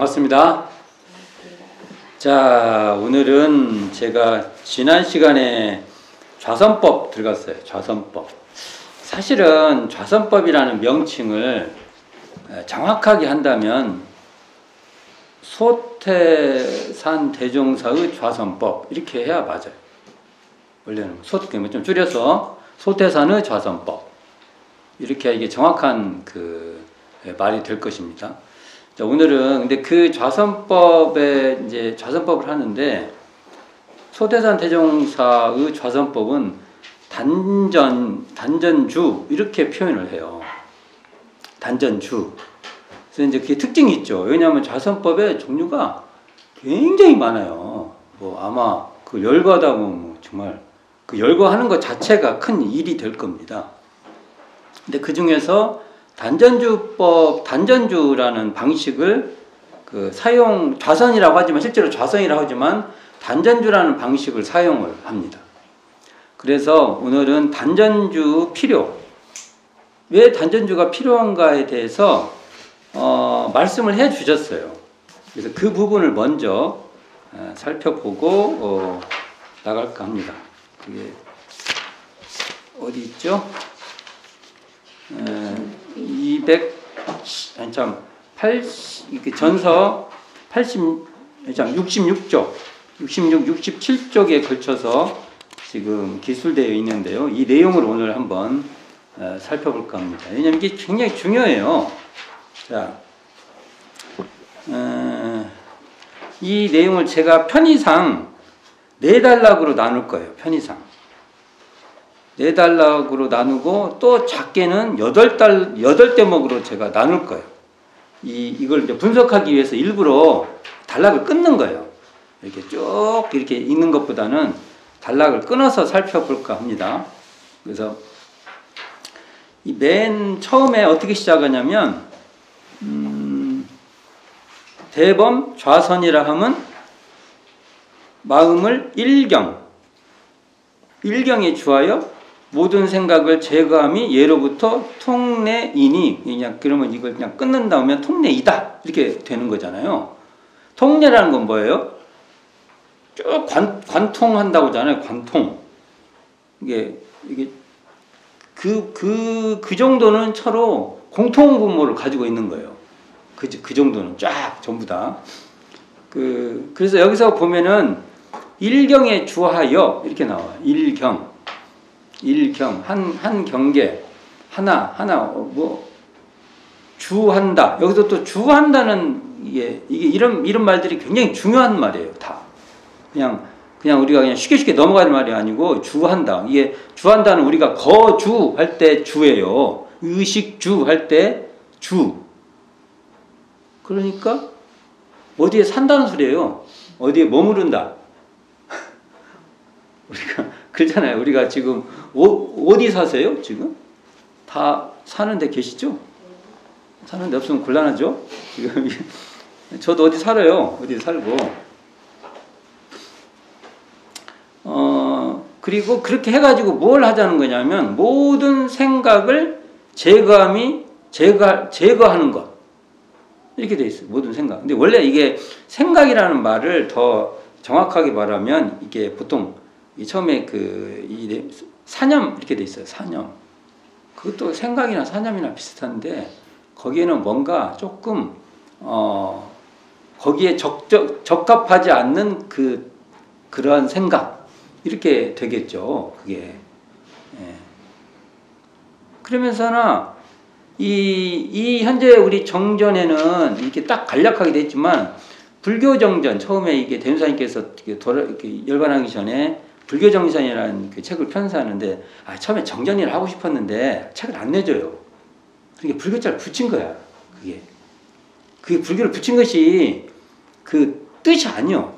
반갑습니다. 자, 오늘은 제가 지난 시간에 좌선법 들어갔어요. 좌선법. 사실은 좌선법이라는 명칭을 정확하게 한다면 소태산 대종사의 좌선법 이렇게 해야 맞아요. 원래는 좀 줄여서 소태산의 좌선법 이렇게 이게 정확한 말이 될 것입니다. 자, 오늘은 근데 그 좌선법에 이제 좌선법을 하는데 소태산 대종사의 좌선법은 단전주 이렇게 표현을 해요. 단전주. 그래서 이제 그게 특징이 있죠. 왜냐하면 좌선법의 종류가 굉장히 많아요. 뭐 아마 그 열거하다 보면 정말 그 열거하는 것 자체가 큰 일이 될 겁니다. 근데 그 중에서 단전주라는 방식을 좌선이라고 하지만 실제로 좌선이라고 하지만 단전주라는 방식을 사용을 합니다. 그래서 오늘은 단전주 필요, 왜 단전주가 필요한가에 대해서 말씀을 해 주셨어요. 그래서 그 부분을 먼저 살펴보고 나갈까 합니다. 그게 어디 있죠? 전서 66쪽, 67쪽에 걸쳐서 지금 기술되어 있는데요. 이 내용을 오늘 한번 살펴볼까 합니다. 왜냐하면 이게 굉장히 중요해요. 자, 이 내용을 제가 편의상 4단락으로 나눌 거예요. 편의상. 4단락으로 나누고 또 작게는 8대목으로 제가 나눌 거예요. 이걸 이제 분석하기 위해서 일부러 단락을 끊는 거예요. 이렇게 쭉 이렇게 읽는 것보다는 단락을 끊어서 살펴볼까 합니다. 그래서 이 맨 처음에 어떻게 시작하냐면 대범 좌선이라 하면 마음을 일경에 주하여 모든 생각을 제거함이 예로부터 통례이니, 그냥 그러면 이걸 그냥 끊는 다음에 통례이다 이렇게 되는 거잖아요. 통례라는 건 뭐예요? 쭉 관통한다고 하잖아요. 관통. 이게 그 정도는 서로 공통 분모를 가지고 있는 거예요. 그 정도는 쫙 전부 다. 그래서 여기서 보면은 일경에 주하여 이렇게 나와요. 일경 한 경계 하나 뭐 주한다. 여기서 또 주한다는 이게 이런 말들이 굉장히 중요한 말이에요. 다 그냥 우리가 그냥 쉽게 넘어가는 말이 아니고 주한다. 이게 주한다는 우리가 거주할 때 주예요. 의식주 할 때 주. 그러니까 어디에 산다는 소리예요. 어디에 머무른다. 우리가 그렇잖아요. 우리가 지금 어디 사세요? 지금 다 사는 데 계시죠? 사는 데 없으면 곤란하죠? 지금 저도 어디 살아요. 어디 살고. 그리고 그렇게 해가지고 뭘 하자는 거냐면 모든 생각을 제거하는 것. 이렇게 돼 있어요. 모든 생각. 근데 원래 이게 생각이라는 말을 더 정확하게 말하면 이게 보통 처음에 사념 이렇게 돼 있어요. 사념. 그것도 생각이나 사념이나 비슷한데 거기에는 뭔가 조금 거기에 적합하지 않는 그러한 생각 이렇게 되겠죠. 그게. 예. 그러면서나 이 현재 우리 정전에는 이렇게 딱 간략하게 돼 있지만 불교 정전 처음에 이게 대운사님께서 열반하기 전에 불교 정전이라는 그 책을 편사하는데 처음에 정전이를 하고 싶었는데 책을 안 내줘요. 그러니까 불교자를 붙인 거야. 그게 불교를 붙인 것이 그 뜻이 아니요.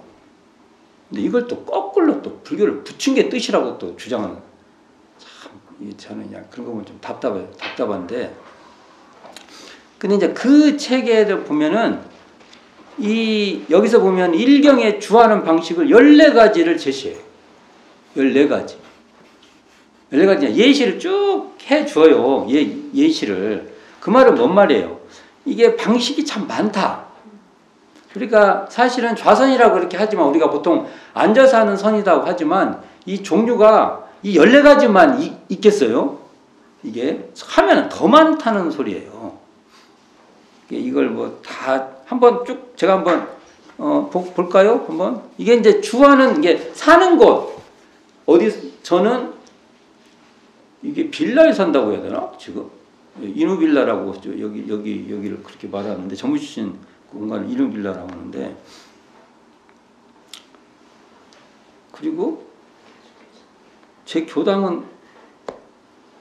근데 이걸 또 거꾸로 또 불교를 붙인 게 뜻이라고 또 주장하는. 참 저는 그냥 그런 거 보면 좀 답답한데. 근데 이제 그 책에 보면은 여기서 보면 일경에 주하는 방식을 14가지를 제시해요. 14가지. 14가지 예시를 쭉 해줘요. 예시를. 그 말은 뭔 말이에요? 이게 방식이 참 많다. 그러니까 사실은 좌선이라고 그렇게 하지만 우리가 보통 앉아서 하는 선이라고 하지만 이 종류가 이 14가지만 있겠어요? 이게 하면 더 많다는 소리예요. 이걸 뭐 다 한번 쭉 제가 한번 볼까요? 한번 이게 이제 주하는 이게 사는 곳 어디 저는 이게 빌라에 산다고 해야 되나 지금 이누빌라라고 여기를 그렇게 말하는데 정부 출신 공간을 이누빌라라고 하는데 그리고 제 교당은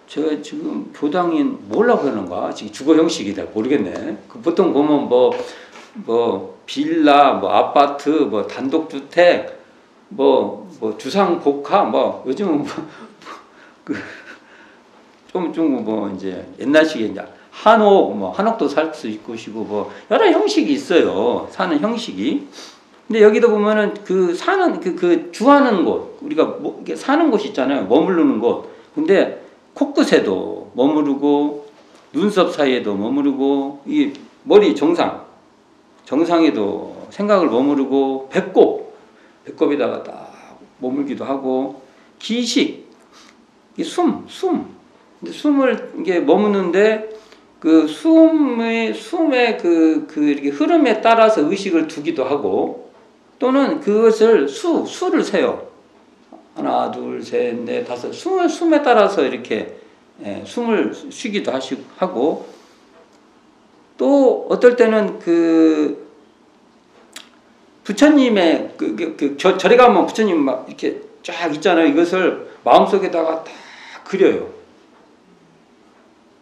제가 지금 교당인 뭐라고 하는가 지금 주거 형식이다 모르겠네. 그 보통 보면 뭐 빌라, 뭐 아파트, 뭐 단독주택, 뭐 주상복합, 뭐 요즘은 뭐 이제 옛날식의 이제 한옥도 살 수 있고 뭐 여러 형식이 있어요. 사는 형식이. 근데 여기도 보면은 그 사는 그 주하는 곳 우리가 뭐 이게 사는 곳이 있잖아요. 머무르는 곳. 근데 코끝에도 머무르고 눈썹 사이에도 머무르고 이 머리 정상에도 생각을 머무르고 배꼽에다가 딱 머물기도 하고 기식 숨 근데 숨을 이게 머무는데 그 숨의 이렇게 흐름에 따라서 의식을 두기도 하고 또는 그것을 수를 세요. 하나, 둘, 셋, 넷, 다섯. 숨에 따라서 이렇게 숨을 쉬기도 하고 또 어떨 때는 그 부처님의 절에 가면 부처님 막 이렇게 쫙 있잖아요. 이것을 마음속에다가 다 그려요.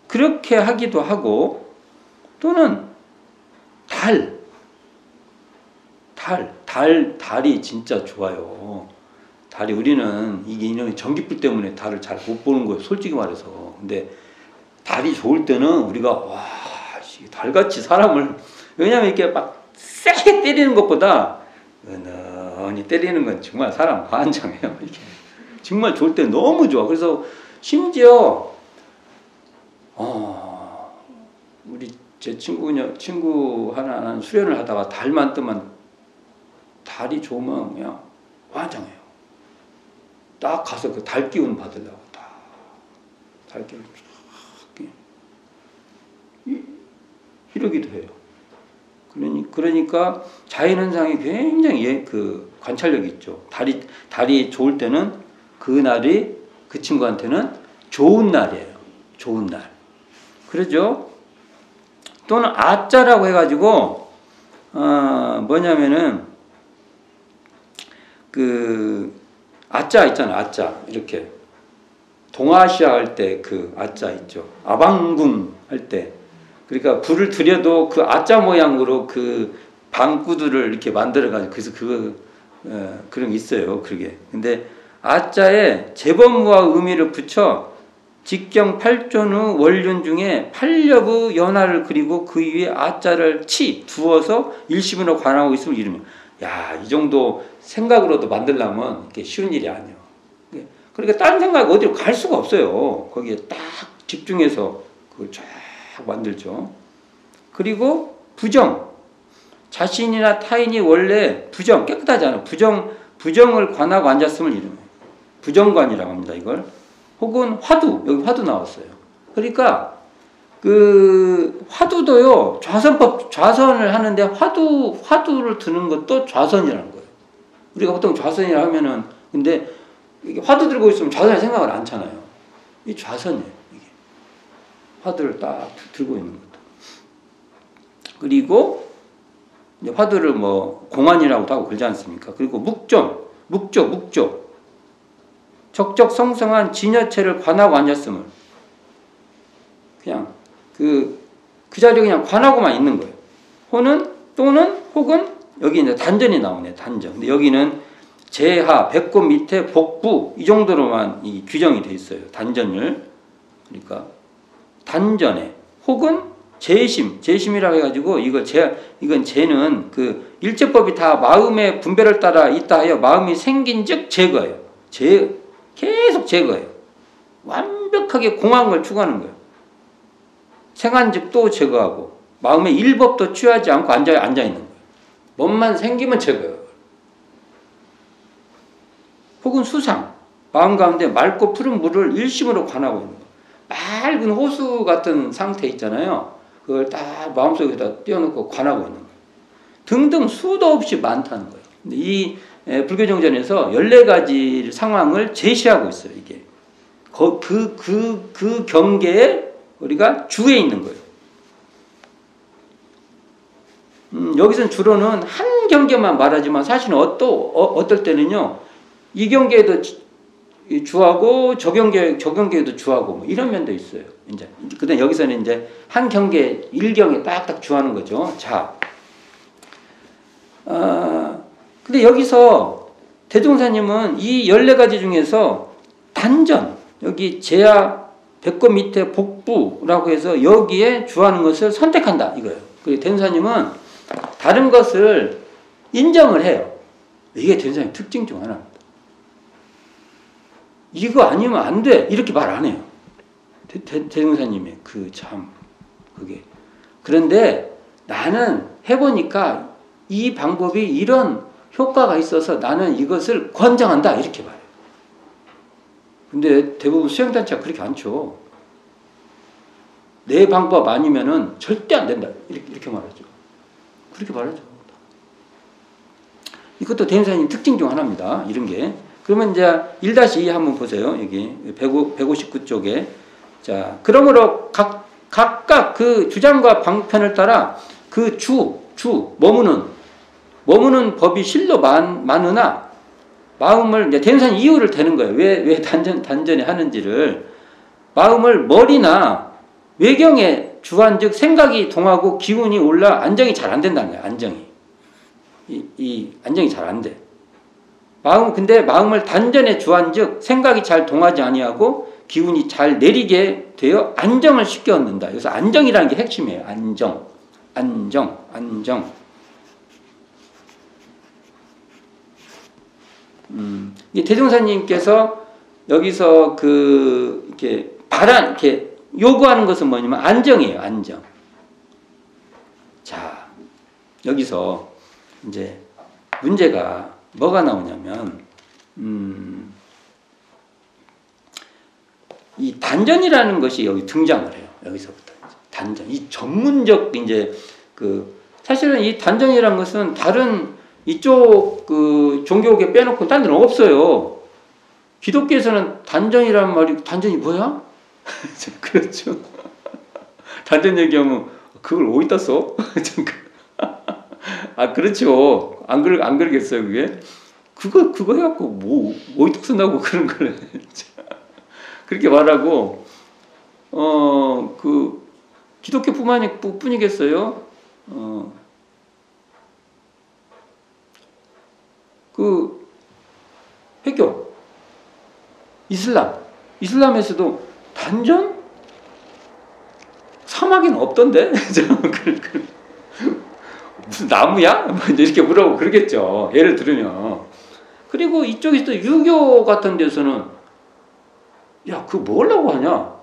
그렇게 하기도 하고 또는 달이 진짜 좋아요. 달이 우리는 이게 이놈의 전기불 때문에 달을 잘 못 보는 거예요. 솔직히 말해서. 근데 달이 좋을 때는 우리가 와 달같이 사람을 왜냐하면 이렇게 막 세게 때리는 것보다 은은히 때리는 건 정말 사람 환장해요. 이렇게 정말 좋을 때 너무 좋아. 그래서 심지어 우리 제 친구 하나는 수련을 하다가 달만 뜨면 달이 좋으면 그냥 환장해요. 딱 가서 그 달 기운 받으려고 달 기운 쫙 이러기도 해요. 그러니까 자연현상이 굉장히 그 관찰력이 있죠. 달이 좋을 때는 그 날이 그 친구한테는 좋은 날이에요. 좋은 날. 그러죠? 또는 아자라고 해가지고 뭐냐면은 그 아자 있잖아. 아자 이렇게 동아시아 할 때 그 아자 있죠. 아방궁 할 때 그러니까 불을 들여도 그 아자 모양으로 그 방구들을 이렇게 만들어가지고 그래서 그런 게 있어요. 그게. 근데 아자에 재범과 의미를 붙여 직경 8존의 원륜 중에 8엽의 연화를 그리고 그 위에 아자를 두어서 일시분으로 관하고 있음을 이루면 야, 이 정도 생각으로도 만들려면 이게 쉬운 일이 아니에요. 그러니까 다른 생각 어디로 갈 수가 없어요. 거기에 딱 집중해서 그걸 쫙 만들죠. 그리고 부정. 자신이나 타인이 원래 깨끗하잖아요. 부정을 관하고 앉았음을 이루면 부정관이라고 합니다. 이걸. 혹은 여기 화두 나왔어요. 그러니까 그 화두도요. 좌선을 하는데 화두를 드는 것도 좌선이라는 거예요. 우리가 보통 좌선이라 하면은 근데 이게 화두 들고 있으면 좌선에 생각을 안 차나요. 이 좌선이에요. 이게 화두를 딱 들고 있는 것도. 그리고 이제 화두를 뭐 공안이라고도 하고 그러지 않습니까? 그리고 묵조. 적적성성한 진여체를 관하고 앉았음을 그냥 그 자리에 그냥 관하고만 있는 거예요. 혹은 여기 이제 단전이 나오네. 단전. 근데 여기는 제하, 배꼽 밑에 복부 이 정도로만 이 규정이 돼 있어요. 단전을. 그러니까 단전에 혹은 재심이라고 해가지고 이건 재는 그 일제법이 다 마음의 분별을 따라 있다 하여 마음이 생긴즉 제거예요. 계속 제거해요. 완벽하게 공한 걸 추구하는 거예요. 생한즉 또 제거하고 마음의 일법도 취하지 않고 앉아 있는 거예요. 몸만 생기면 제거해요. 혹은 수상, 마음 가운데 맑고 푸른 물을 일심으로 관하고 있는 거. 맑은 호수 같은 상태 있잖아요. 그걸 딱 마음속에다 띄워놓고 관하고 있는 거예요. 등등 수도 없이 많다는 거예요. 근데 이 불교 정전에서 14가지 상황을 제시하고 있어요. 이게 그 경계에 우리가 주에 있는 거예요. 여기서는 주로는 한 경계만 말하지만 사실은 어떨 때는요, 이 경계에도 주하고 저 경계에도 주하고 뭐 이런 면도 있어요. 이제 그다음 여기서는 이제 한 경계 일경에 딱딱 주하는 거죠. 자, 근데 여기서 대종사님은 이 14가지 중에서 단전, 여기 제야 배꼽 밑에 복부라고 해서 여기에 주하는 것을 선택한다 이거예요. 그리고 대종사님은 다른 것을 인정을 해요. 이게 대종사님 특징 중 하나입니다. 이거 아니면 안 돼 이렇게 말 안 해요. 대종사님의 그게. 그런데 나는 해보니까 이 방법이 이런 효과가 있어서 나는 이것을 권장한다 이렇게 말해요. 근데 대부분 수행단체가 그렇게 안 쳐. 내 방법 아니면은 절대 안 된다 이렇게 말하죠. 그렇게 말하죠. 이것도 대종사님 특징 중 하나입니다. 이런 게. 그러면 이제 1-2 한번 보세요. 여기 159쪽에. 자, 그러므로 각각 그 주장과 방편을 따라 그 머무는 법이 실로 많으나 마음을 이제 대종사님 이유를 대는 거예요. 왜 단전에 하는지를. 마음을 머리나 외경에 주한즉 생각이 동하고 기운이 올라 안정이 잘 안 된다는 거예요. 안정이. 이 안정이 잘 안 돼. 근데 마음을 단전에 주한즉 생각이 잘 동하지 아니하고 기운이 잘 내리게 되어 안정을 쉽게 얻는다. 그래서 안정이라는 게 핵심이에요. 안정. 이 대종사님께서 여기서 이렇게 이렇게 요구하는 것은 뭐냐면 안정이에요. 안정. 자, 여기서 이제 문제가 뭐가 나오냐면, 이 단전이라는 것이 여기 등장을 해요. 여기서부터. 단전. 이 전문적, 사실은 이 단전이라는 것은 다른 이쪽 종교계 빼놓고 딴 데는 없어요. 기독교에서는 단전이라는 말이, 단전이 뭐야? 그렇죠. 단전 얘기하면 그걸 어디다 써? 그렇죠. 안 그러겠어요, 그게? 그거 해갖고, 어디다 쓴다고 그런 걸. 그렇게 말하고, 기독교뿐이겠어요? 회교, 이슬람에서도 단전? 사막에는 없던데? 무슨 나무야? 이렇게 물어보고 그러겠죠. 예를 들으면. 그리고 이쪽에서 또 유교 같은 데서는 야, 그거 뭐 하려고 하냐?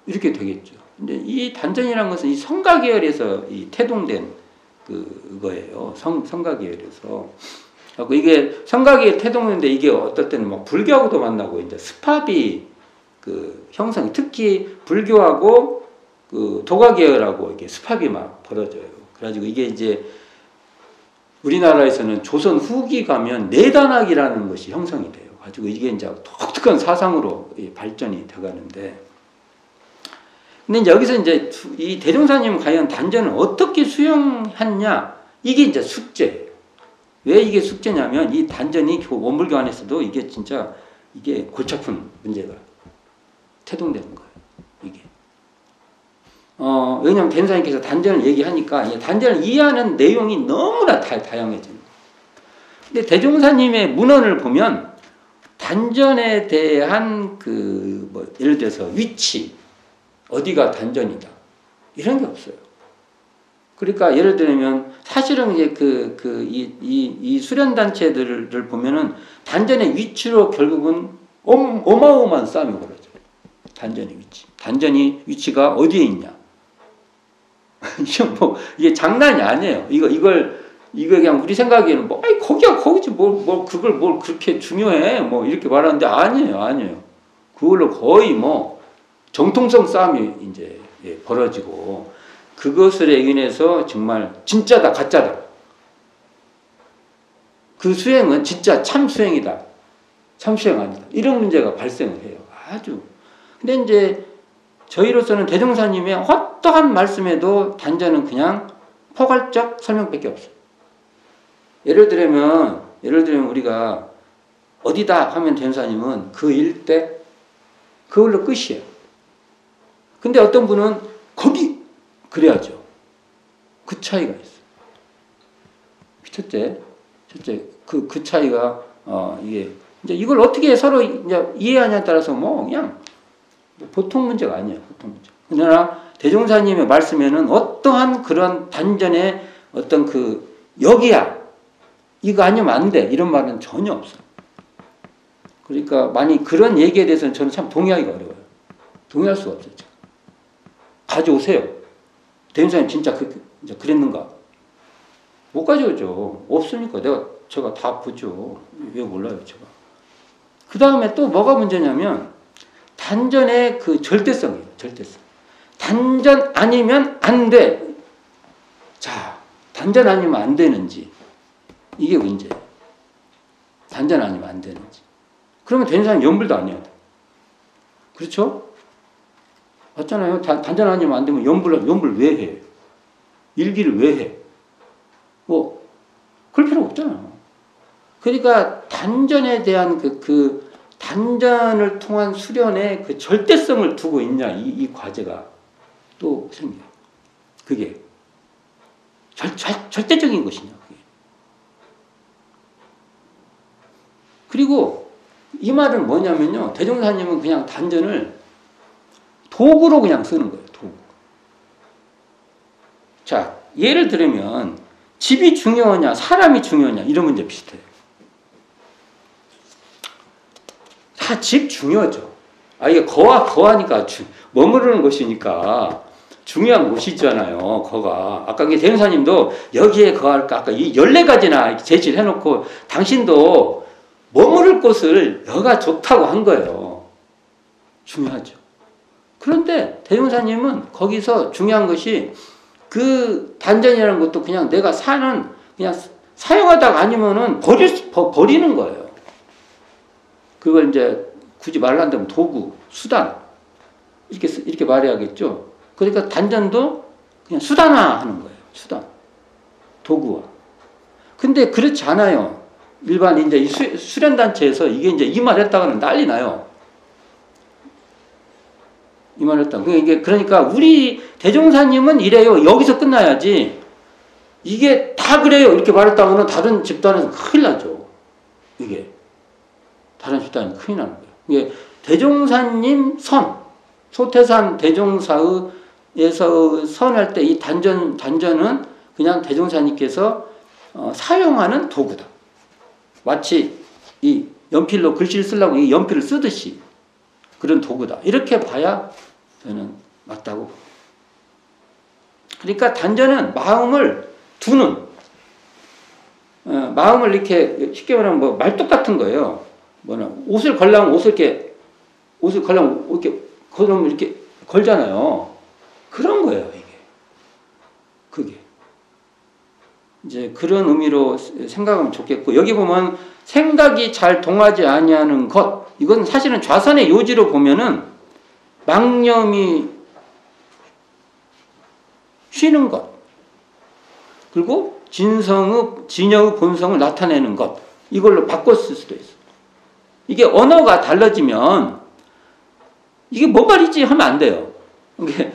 이렇게 되겠죠. 근데 이 단전이라는 것은 이 성가 계열에서 이 태동된 그거예요. 성가 계열에서. 그리고 이게 성가 계열 태동인데 이게 어떨 때는 막 불교하고도 만나고 이제 스팝이 형성이, 특히 불교하고 도가 계열하고 이게 스팝이 막 벌어져요. 그래가지고 이게 이제 우리나라에서는 조선 후기 가면 내단학이라는 것이 형성이 돼요. 가지고 이게 이제 독특한 사상으로 발전이 돼가는데, 근데 이제 여기서 이제 이 대종사님 과연 단전을 어떻게 수용했냐, 이게 이제 숙제예요. 왜 이게 숙제냐면 이 단전이 원불교 안에서도 이게 진짜 이게 골치 아픈 문제가 태동되는 거예요. 이게. 왜냐하면 대종사님께서 단전을 얘기하니까 이 단전을 이해하는 내용이 너무나 다양해집니다. 근데 대종사님의 문헌을 보면 단전에 대한 예를 들어서 위치, 어디가 단전이다, 이런 게 없어요. 그러니까 예를 들면 사실은 이제 이 수련단체들을 보면은 단전의 위치로 결국은 어마어마한 싸움이 벌어져요. 단전의 위치가 어디에 있냐. 이게 장난이 아니에요. 이걸 이거 그냥 우리 생각에는 뭐, 아이, 거기야, 거기지. 그걸 뭘 그렇게 중요해. 뭐, 이렇게 말하는데, 아니에요. 그걸로 거의 뭐, 정통성 싸움이 이제 벌어지고, 그것으로 인해서 정말 진짜다, 가짜다. 그 수행은 진짜 참 수행이다. 참 수행 아니다. 이런 문제가 발생을 해요. 아주. 근데 이제 저희로서는 대종사님의 어떠한 말씀에도 단전은 그냥 포괄적 설명밖에 없어요. 예를 들면 우리가 어디다 하면 대종사님은 그 일대 그걸로 끝이에요. 근데 어떤 분은 거기 그래야죠. 그 차이가 있어요. 첫째 그 차이가 이게 이제 이걸 어떻게 서로 이제 이해하냐에 따라서 뭐 그냥 보통 문제가 아니에요. 보통 문제. 그러나 대종사님의 말씀에는 어떠한 그런 단전의 어떤 그 여기야 이거 아니면 안 돼 이런 말은 전혀 없어요. 그러니까 많이 그런 얘기에 대해서는 저는 참 동의하기가 어려워요. 동의할 수가 없어요. 가져오세요. 대종사님 진짜 그랬는가? 못 가져오죠. 없으니까 제가 다 보죠. 왜 몰라요, 제가. 그 다음에 또 뭐가 문제냐면 단전의 그 절대성이에요. 절대성. 단전 아니면 안 돼. 자, 단전 아니면 안 되는지 이게 문제예요. 단전 아니면 안 되는지. 그러면 되는 사람이 연불도 안 해야 돼. 그렇죠? 맞잖아요. 단전 아니면 안 되면 연불 왜 해? 일기를 왜 해? 뭐 그럴 필요 없잖아요. 그러니까 단전에 대한 그 단전을 통한 수련의 그 절대성을 두고 있냐 이 과제가 또 생겨요. 그게 절대적인 것이냐. 그게. 그리고 이 말은 뭐냐면요. 대종사님은 그냥 단전을 도구로 그냥 쓰는 거예요. 도구. 자, 예를 들면 집이 중요하냐 사람이 중요하냐 이런 문제 비슷해요. 다 집 중요하죠. 이게 거하니까 머무르는 곳이니까 중요한 곳이잖아요. 거가. 아까 대종사님도 여기에 거할까 아까 이 14가지나 제시해놓고 당신도 머무를 곳을 여가 좋다고 한 거예요. 중요하죠. 그런데 대종사님은 거기서 중요한 것이 그 단전이라는 것도 그냥 내가 그냥 사용하다가 아니면은 버리는 거예요. 그걸 이제 굳이 말한다면 도구, 수단 이렇게 말해야겠죠. 그러니까 단전도 그냥 수단화하는 거예요. 수단, 도구화. 근데 그렇지 않아요. 일반 이제 수련 단체에서 이게 이제 이 말했다가는 난리 나요. 이 말했다. 그러니까 우리 대종사님은 이래요. 여기서 끝나야지. 이게 다 그래요. 이렇게 말했다가는 다른 집단에서 큰일 나죠. 이게. 다른 집단이 큰일 나는 거예요. 이게 대종사님 소태산 대종사에서 선할 때 이 단전은 그냥 대종사님께서 사용하는 도구다. 마치 이 연필로 글씨를 쓰려고 이 연필을 쓰듯이 그런 도구다. 이렇게 봐야 저는 맞다고. 그러니까 단전은 마음을 두는, 마음을 이렇게 쉽게 말하면 뭐 말뚝 같은 거예요. 옷을 걸려면 이렇게 걸으면 이렇게 걸잖아요. 그런 거예요, 이게. 그게. 이제 그런 의미로 생각하면 좋겠고, 여기 보면 생각이 잘 동하지 아니하는 것, 이건 사실은 좌선의 요지로 보면은 망념이 쉬는 것, 그리고 진영의 본성을 나타내는 것, 이걸로 바꿨을 수도 있어. 이게 언어가 달라지면 이게 뭔 말이지 하면 안 돼요. 이게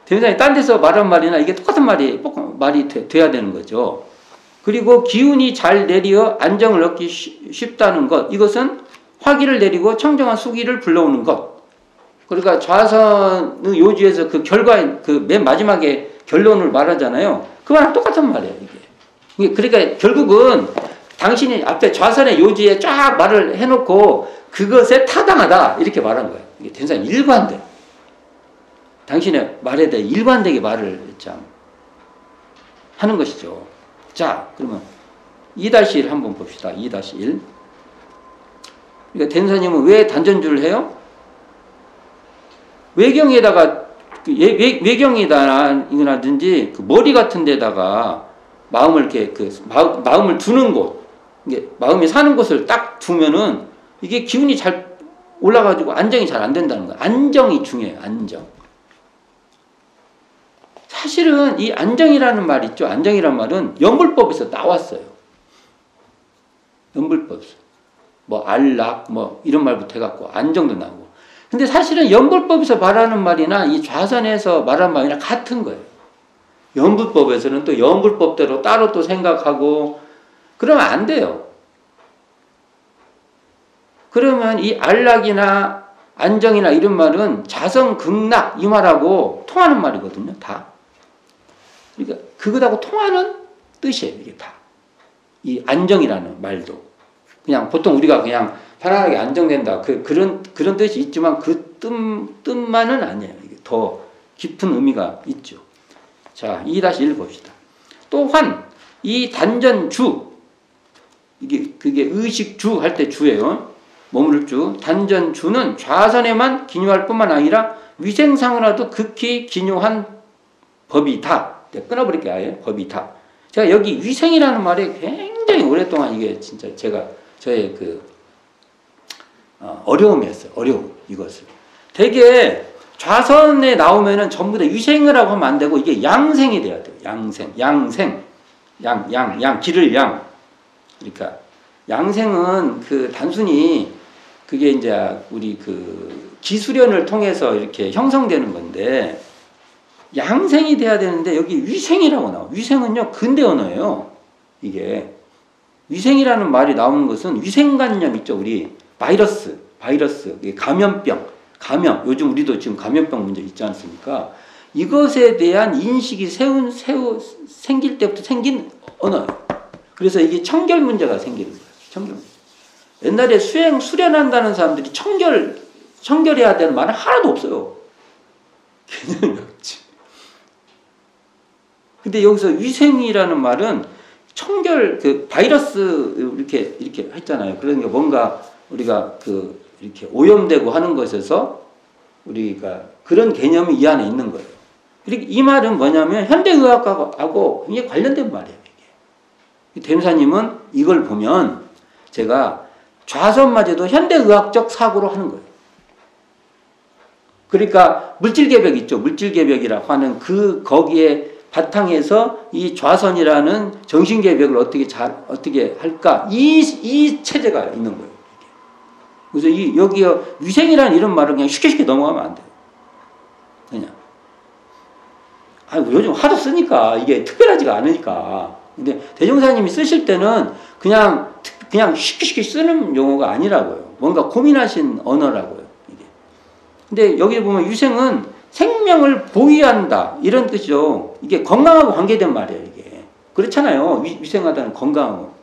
대명사님 딴 데서 말한 말이나 이게 똑같은 말이 돼야 되는 거죠. 그리고 기운이 잘 내려 안정을 얻기 쉽다는 것, 이것은 화기를 내리고 청정한 수기를 불러오는 것. 그러니까 좌선의 요지에서 그 결과인 그 맨 마지막에 결론을 말하잖아요. 그 말은 똑같은 말이에요, 이게. 그러니까 결국은 당신이 앞에 좌선의 요지에 쫙 말을 해놓고 그것에 타당하다 이렇게 말한 거예요. 이게 대명사님 일관돼. 당신의 말에 대해 일관되게 말을 참 하는 것이죠. 자, 그러면 2-1 한번 봅시다. 2-1. 그러니까 대전사님은 왜 단전주를 해요? 외경에다가 외경이라든지 그 머리 같은 데다가 마음을 이렇게 마음을 두는 곳, 이게 마음이 사는 곳을 딱 두면은 이게 기운이 잘 올라가지고 안정이 잘 안 된다는 거예요. 안정이 중요해요. 안정. 사실은 이 안정이라는 말 있죠. 안정이라는 말은 연불법에서 나왔어요. 연불법에서. 뭐 안락 뭐 이런 말부터 해갖고 안정도 나오고. 근데 사실은 연불법에서 말하는 말이나 이 좌선에서 말하는 말이나 같은 거예요. 연불법에서는 또 연불법대로 따로 또 생각하고 그러면 안 돼요. 그러면 이 안락이나 안정이나 이런 말은 자성 극락 이 말하고 통하는 말이거든요. 다. 그러니까 그것하고 통하는 뜻이에요. 이게 다. 이 안정이라는 말도. 그냥 보통 우리가 그냥 편안하게 안정된다. 그런 뜻이 있지만 그 뜻만은 아니에요. 이게 더 깊은 의미가 있죠. 자, 2-1 봅시다. 또한 이 단전주 그게 의식주 할 때 주예요. 머무를 주. 단전주는 좌선에만 기묘할 뿐만 아니라 위생상으로도 극히 기묘한 법이다. 끊어버릴게요. 아예 법이다. 제가 여기 위생이라는 말에 굉장히 오랫동안 이게 진짜 저의 어려움이었어요. 어려움 이것을. 되게 좌선에 나오면은 전부 다 위생이라고 하면 안 되고 이게 양생이 돼야 돼요. 양생, 길을 양. 그러니까 양생은 단순히 그게 이제 우리 기수련을 통해서 이렇게 형성되는 건데 양생이 돼야 되는데 여기 위생이라고 나와. 위생은요 근대 언어예요. 이게 위생이라는 말이 나오는 것은 위생관념 있죠. 우리 바이러스, 감염병, 요즘 우리도 지금 감염병 문제 있지 않습니까? 이것에 대한 인식이 생길 때부터 생긴 언어예요. 그래서 이게 청결 문제가 생기는 거예요. 청결 문제. 옛날에 수련한다는 사람들이 청결해야 되는 말은 하나도 없어요. 개념이 없지. 근데 여기서 위생이라는 말은 청결, 바이러스 이렇게 했잖아요. 그러니까 뭔가 우리가 이렇게 오염되고 하는 것에서 우리가 그런 개념이 이 안에 있는 거예요. 그리고 이 말은 뭐냐면 현대의학하고 굉장히 관련된 말이에요. 이게. 대무사님은 이걸 보면 제가 좌선마저도 현대의학적 사고로 하는 거예요. 그러니까 물질개벽 있죠. 물질개벽이라고 하는 거기에 바탕에서 이 좌선이라는 정신개벽을 어떻게 할까? 이 체제가 있는 거예요. 그래서 여기 위생이라는 이런 말은 그냥 쉽게 넘어가면 안 돼요. 그냥. 요즘 하도 쓰니까 이게 특별하지가 않으니까. 근데 대종사님이 쓰실 때는 그냥 쉽게 쓰는 용어가 아니라고요. 뭔가 고민하신 언어라고요. 이게. 근데 여기 보면 위생은 생명을 보위한다 이런 뜻이죠. 이게 건강하고 관계된 말이에요. 이게 그렇잖아요. 위생하다는 건강하고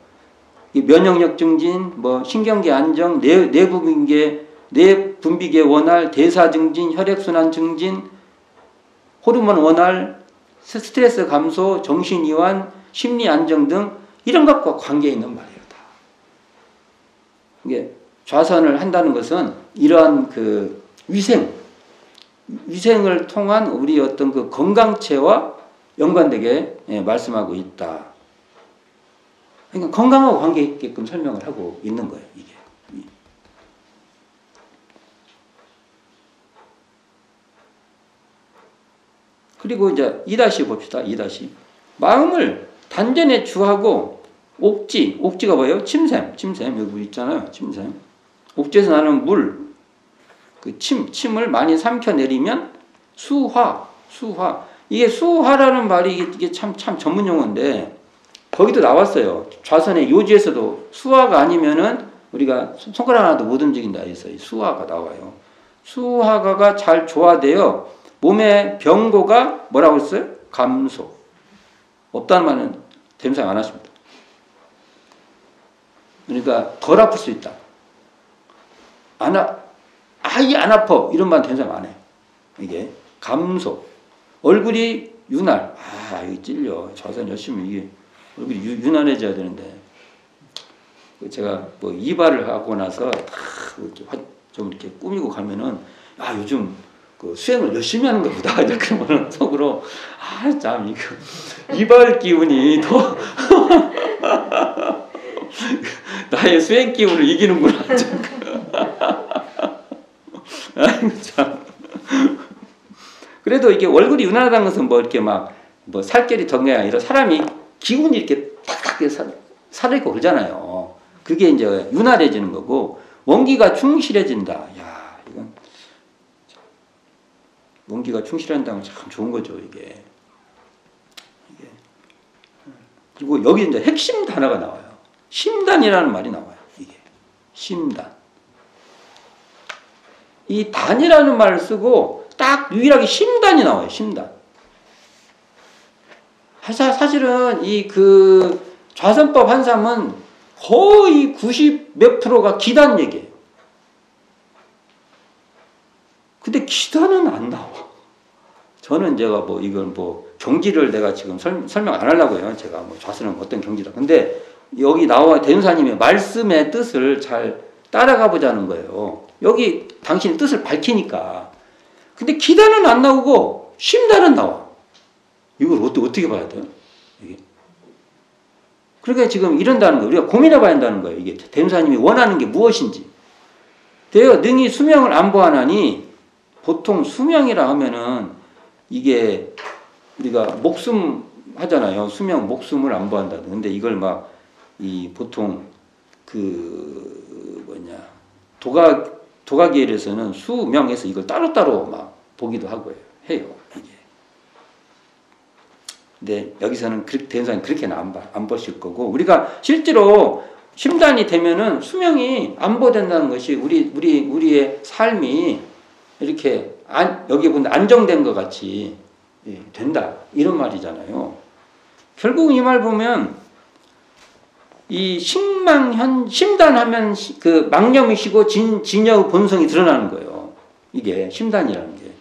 면역력 증진, 뭐 신경계 안정, 내분비계 원활, 대사 증진, 혈액 순환 증진, 호르몬 원활, 스트레스 감소, 정신 이완, 심리 안정 등 이런 것과 관계 있는 말이에요. 다. 이게 좌선을 한다는 것은 이러한 위생을 통한 우리 어떤 건강체와 연관되게 말씀하고 있다. 그러니까 건강하고 관계 있게끔 설명을 하고 있는 거예요. 이게. 그리고 이제 2- 봅시다. 2- 마음을 단전에 주하고 옥지가 뭐예요? 침샘 여기 있잖아요. 침샘. 옥지에서 나는 물. 침을 많이 삼켜내리면 수화. 이게 수화라는 말이 이게 참 전문 용어인데 거기도 나왔어요. 좌선의 요지에서도 수화가 아니면은 우리가 손가락 하나도 못 움직인다 해서 수화가 나와요. 수화가 잘 조화되어 몸의 병고가 뭐라고 했어요? 감소. 없다는 말은 대명사 안 하십니다. 그러니까 덜 아플 수 있다. 아예 안 아파. 이런 말 대명사 안 해요. 이게 감소. 얼굴이 윤활. 이거 찔려. 좌선 열심히 이게 얼굴이 유난해져야 되는데 제가 뭐 이발을 하고 나서 좀 이렇게 꾸미고 가면은 요즘 그 수행을 열심히 하는가 보다. 그러면은 속으로 참 이거 이발 기운이 더 나의 수행 기운을 이기는구나. 아이고 참. 그래도 이게 얼굴이 유난하다는 것은 뭐 이렇게 막 뭐 살결이 던 게 아니라 사람이 기운이 이렇게 탁탁 살아있고 그러잖아요. 그게 이제 윤활해지는 거고, 원기가 충실해진다. 야, 이건 원기가 충실한다면 참 좋은 거죠, 이게. 그리고 여기 이제 핵심 단어가 나와요. 심단이라는 말이 나와요. 이게 심단. 이 단이라는 말을 쓰고 딱 유일하게 심단이 나와요. 심단. 사실은 이 그 좌선법 한삼은 거의 90 몇 프로가 기단 얘기예요. 근데 기단은 안 나와. 저는 제가 뭐 이걸 뭐 경지를 내가 지금 설명 안 하려고 해요. 제가 뭐 좌선은 어떤 경지다. 근데 여기 나와 대운사님의 말씀의 뜻을 잘 따라가 보자는 거예요. 여기 당신의 뜻을 밝히니까. 근데 기단은 안 나오고 심단은 나와. 이걸 어떻게 봐야 돼요? 이게. 그러니까 지금 이런다는 거예요. 우리가 고민해 봐야 한다는 거예요. 이게 대운사님이 원하는 게 무엇인지. 되어 능히 수명을 안보하나니, 보통 수명이라 하면은 이게 우리가 목숨 하잖아요. 수명, 목숨을 안보한다. 근데 이걸 막 이 보통 그 뭐냐 도가계에서는 수명에서 이걸 따로따로 막 보기도 하고 해요. 이게. 근데 여기서는 대운사님 그렇게는 안 보실 거고, 우리가 실제로 심단이 되면은 수명이 안보된다는 것이 우리의 삶이 이렇게 여기 보면 안정된 것 같이 된다, 이런 말이잖아요. 결국 이 말 보면 이 심단하면 그 망념이시고 진여의 본성이 드러나는 거예요. 이게 심단이라는 게.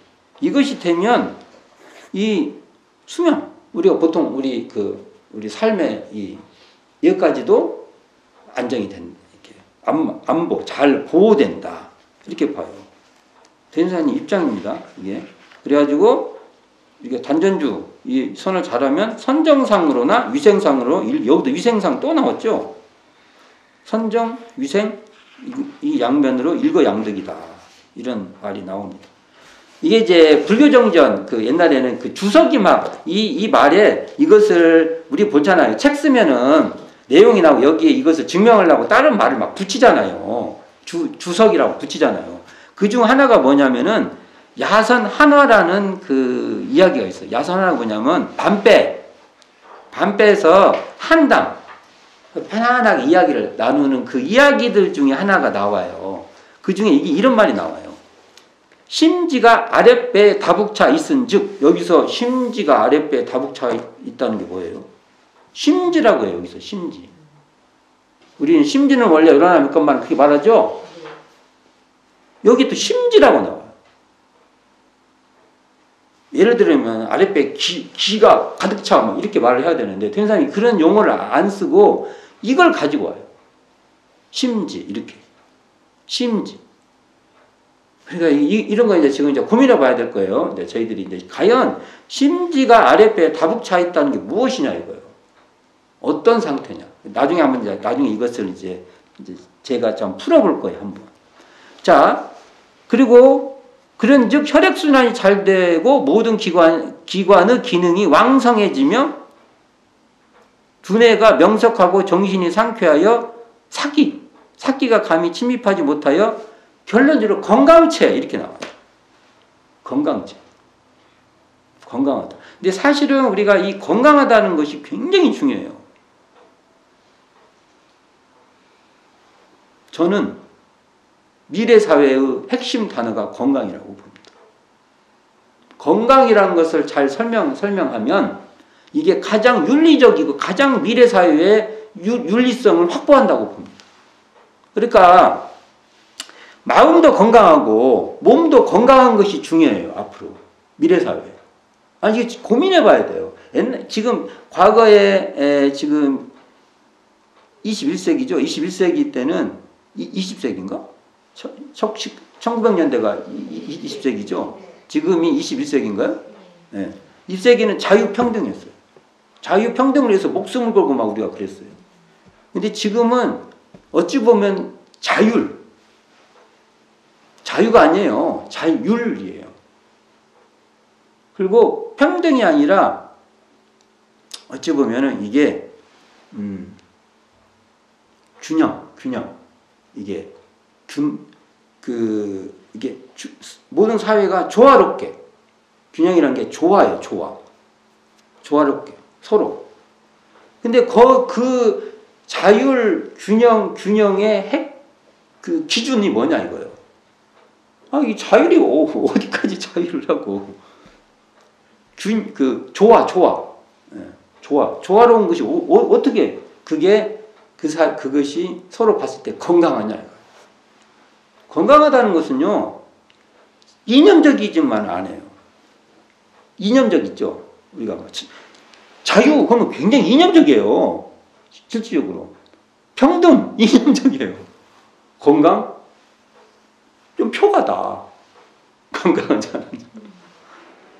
이것이 되면 이 수명, 우리가 보통 우리 삶의 여기까지도 안정이 이렇게 안보, 잘 보호된다, 이렇게 봐요. 대운사님 입장입니다. 이게. 그래가지고 이게 단전주 이 선을 잘하면 선정상으로나 위생상으로, 여기도 위생상 또 나왔죠. 선정, 위생, 이 양면으로 일거양득이다, 이런 말이 나옵니다. 이게 이제 불교정전 옛날에는 그 주석이 막 이 말에 이것을 우리 보잖아요. 책 쓰면은 내용이 나오고 여기에 이것을 증명하려고 다른 말을 막 붙이잖아요. 주석이라고 붙이잖아요. 그 중 하나가 뭐냐면은 야선 한화라는 그 이야기가 있어요. 야선 한화가 뭐냐면 반빼에서 한당 편안하게 이야기를 나누는 그 이야기들 중에 하나가 나와요. 그 중에 이런 말이 나와요. 심지가 아랫배에 다북차 있은즉, 여기서 심지가 아랫배에 다북차 있다는 게 뭐예요? 심지라고 해요. 여기서 심지. 우리는 심지는 원래 일어나는 것만 그렇게 말하죠. 여기 또 심지라고 나와요. 예를 들면 아랫배에 기가 가득 차, 뭐 이렇게 말을 해야 되는데 대운사님이 그런 용어를 안 쓰고 이걸 가지고 와요. 심지, 이렇게. 심지. 그러니까 이런 거 이제 지금 이제 고민해 봐야 될 거예요. 근데 저희들이 이제 과연 심지가 아랫배에 다북 차 있다는 게 무엇이냐 이거예요. 어떤 상태냐. 나중에 이것을 이제 제가 좀 풀어볼 거예요, 한번. 자, 그리고 그런즉 혈액순환이 잘 되고 모든 기관의 기능이 왕성해지며 두뇌가 명석하고 정신이 상쾌하여 사기가 감히 침입하지 못하여 결론적으로 건강체, 이렇게 나와요. 건강체. 건강하다. 근데 사실은 우리가 이 건강하다는 것이 굉장히 중요해요. 저는 미래 사회의 핵심 단어가 건강이라고 봅니다. 건강이라는 것을 잘 설명하면 이게 가장 윤리적이고 가장 미래 사회의 윤리성을 확보한다고 봅니다. 그러니까 마음도 건강하고 몸도 건강한 것이 중요해요. 앞으로 미래 사회. 아니 이게 고민해 봐야 돼요. 지금 과거에 지금 21세기죠. 21세기 때는 20세기인가? 1900년대가 20세기죠. 지금이 21세기인가요? 네. 20세기는 자유평등이었어요. 자유평등을 위해서 목숨을 걸고 막 우리가 그랬어요. 근데 지금은 어찌 보면 자유가 아니에요. 자율이에요. 그리고 평등이 아니라 어찌 보면은 이게 균형 이게 이게 모든 사회가 조화롭게 균형이란 게 좋아요. 조화롭게 서로. 근데 그 자율 균형의 그 기준이 뭐냐 이거예요. 이 자율이 어디까지 자율을 하고 조화로운 것이 어떻게 그것이 서로 봤을 때 건강하냐 이거예요. 건강하다는 것은요 이념적이지만 안 해요. 이념적 있죠. 우리가 자유 그러면 굉장히 이념적이에요. 실질적으로 평등 이념적이에요. 건강 좀 표가다. 건강하지 않은.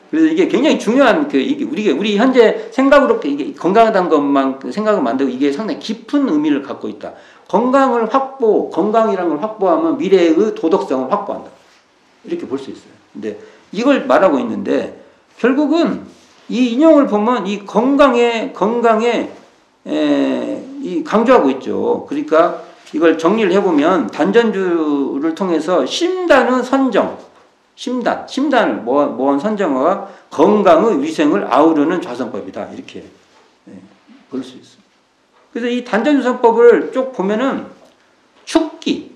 그래서 이게 굉장히 중요한 이게 우리 현재 생각으로 이게 건강하다는 것만 생각을 만들고 이게 상당히 깊은 의미를 갖고 있다. 건강이라는 걸 확보하면 미래의 도덕성을 확보한다. 이렇게 볼 수 있어요. 근데 이걸 말하고 있는데 결국은 이 인용을 보면 이 건강에 이 강조하고 있죠. 그러니까 이걸 정리를 해보면 단전주를 통해서 심단의 선정, 심단을 모은 선정과 건강의 위생을 아우르는 좌선법이다. 이렇게 볼 수 있어요. 그래서 이 단전주선법을 쭉 보면은 축기,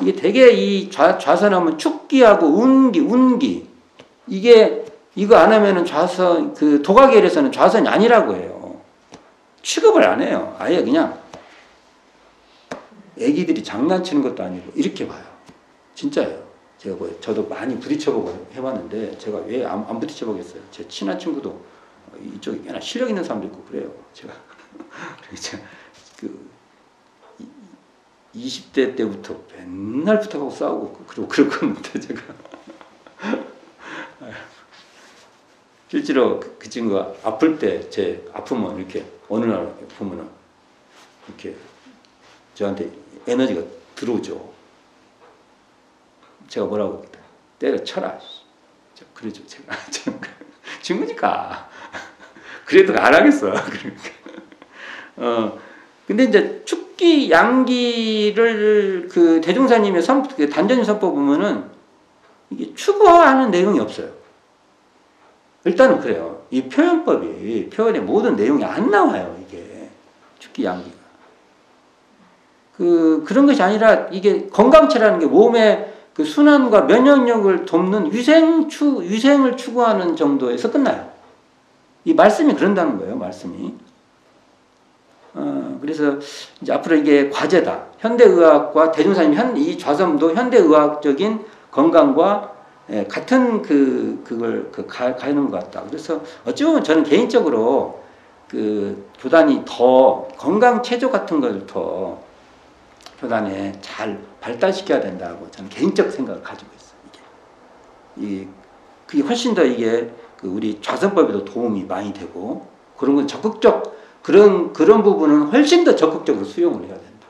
이게 되게 이 좌선하면 축기하고 운기, 이거 안 하면은 좌선, 도가계열에서는 좌선이 아니라고 해요. 취급을 안 해요. 아예 그냥 애기들이 장난치는 것도 아니고 이렇게 봐요. 진짜예요. 제가 저도 많이 부딪혀보고 해봤는데 제가 왜 안 부딪혀보겠어요. 제 친한 친구도 이쪽에 꽤나 실력 있는 사람도 있고 그래요. 제가 20대 때부터 맨날 부탁하고 싸우고 그러고 그랬는데 제가 실제로 그 친구가 아플 때 제 아프면 이렇게 어느 날 보면은 이렇게 저한테 에너지가 들어오죠. 제가 뭐라고 때려쳐라. 그러죠. 제가 친구니까 그래도 안 하겠어. 그러니까 근데 이제 축기 양기를 대종사님의 단전주 선법 보면은 이게 추구하는 내용이 없어요. 일단은 그래요. 이 표현법이 표현의 모든 내용이 안 나와요. 이게 축기 양기가 그런 것이 아니라 이게 건강체라는 게 몸의 순환과 면역력을 돕는 위생을 추구하는 정도에서 끝나요. 이 말씀이 그런다는 거예요. 말씀이. 그래서 이제 앞으로 이게 과제다. 현대의학과 대종사님 이 좌선도 현대의학적인 건강과 같은 그걸 가는 것 같다. 그래서 어찌 보면 저는 개인적으로 교단이 더 건강 체조 같은 걸 더 교단에 잘 발달시켜야 된다고 저는 개인적 생각을 가지고 있어요. 그게 훨씬 더 이게 우리 좌선법에도 도움이 많이 되고 그런 건 그런 부분은 훨씬 더 적극적으로 수용을 해야 된다.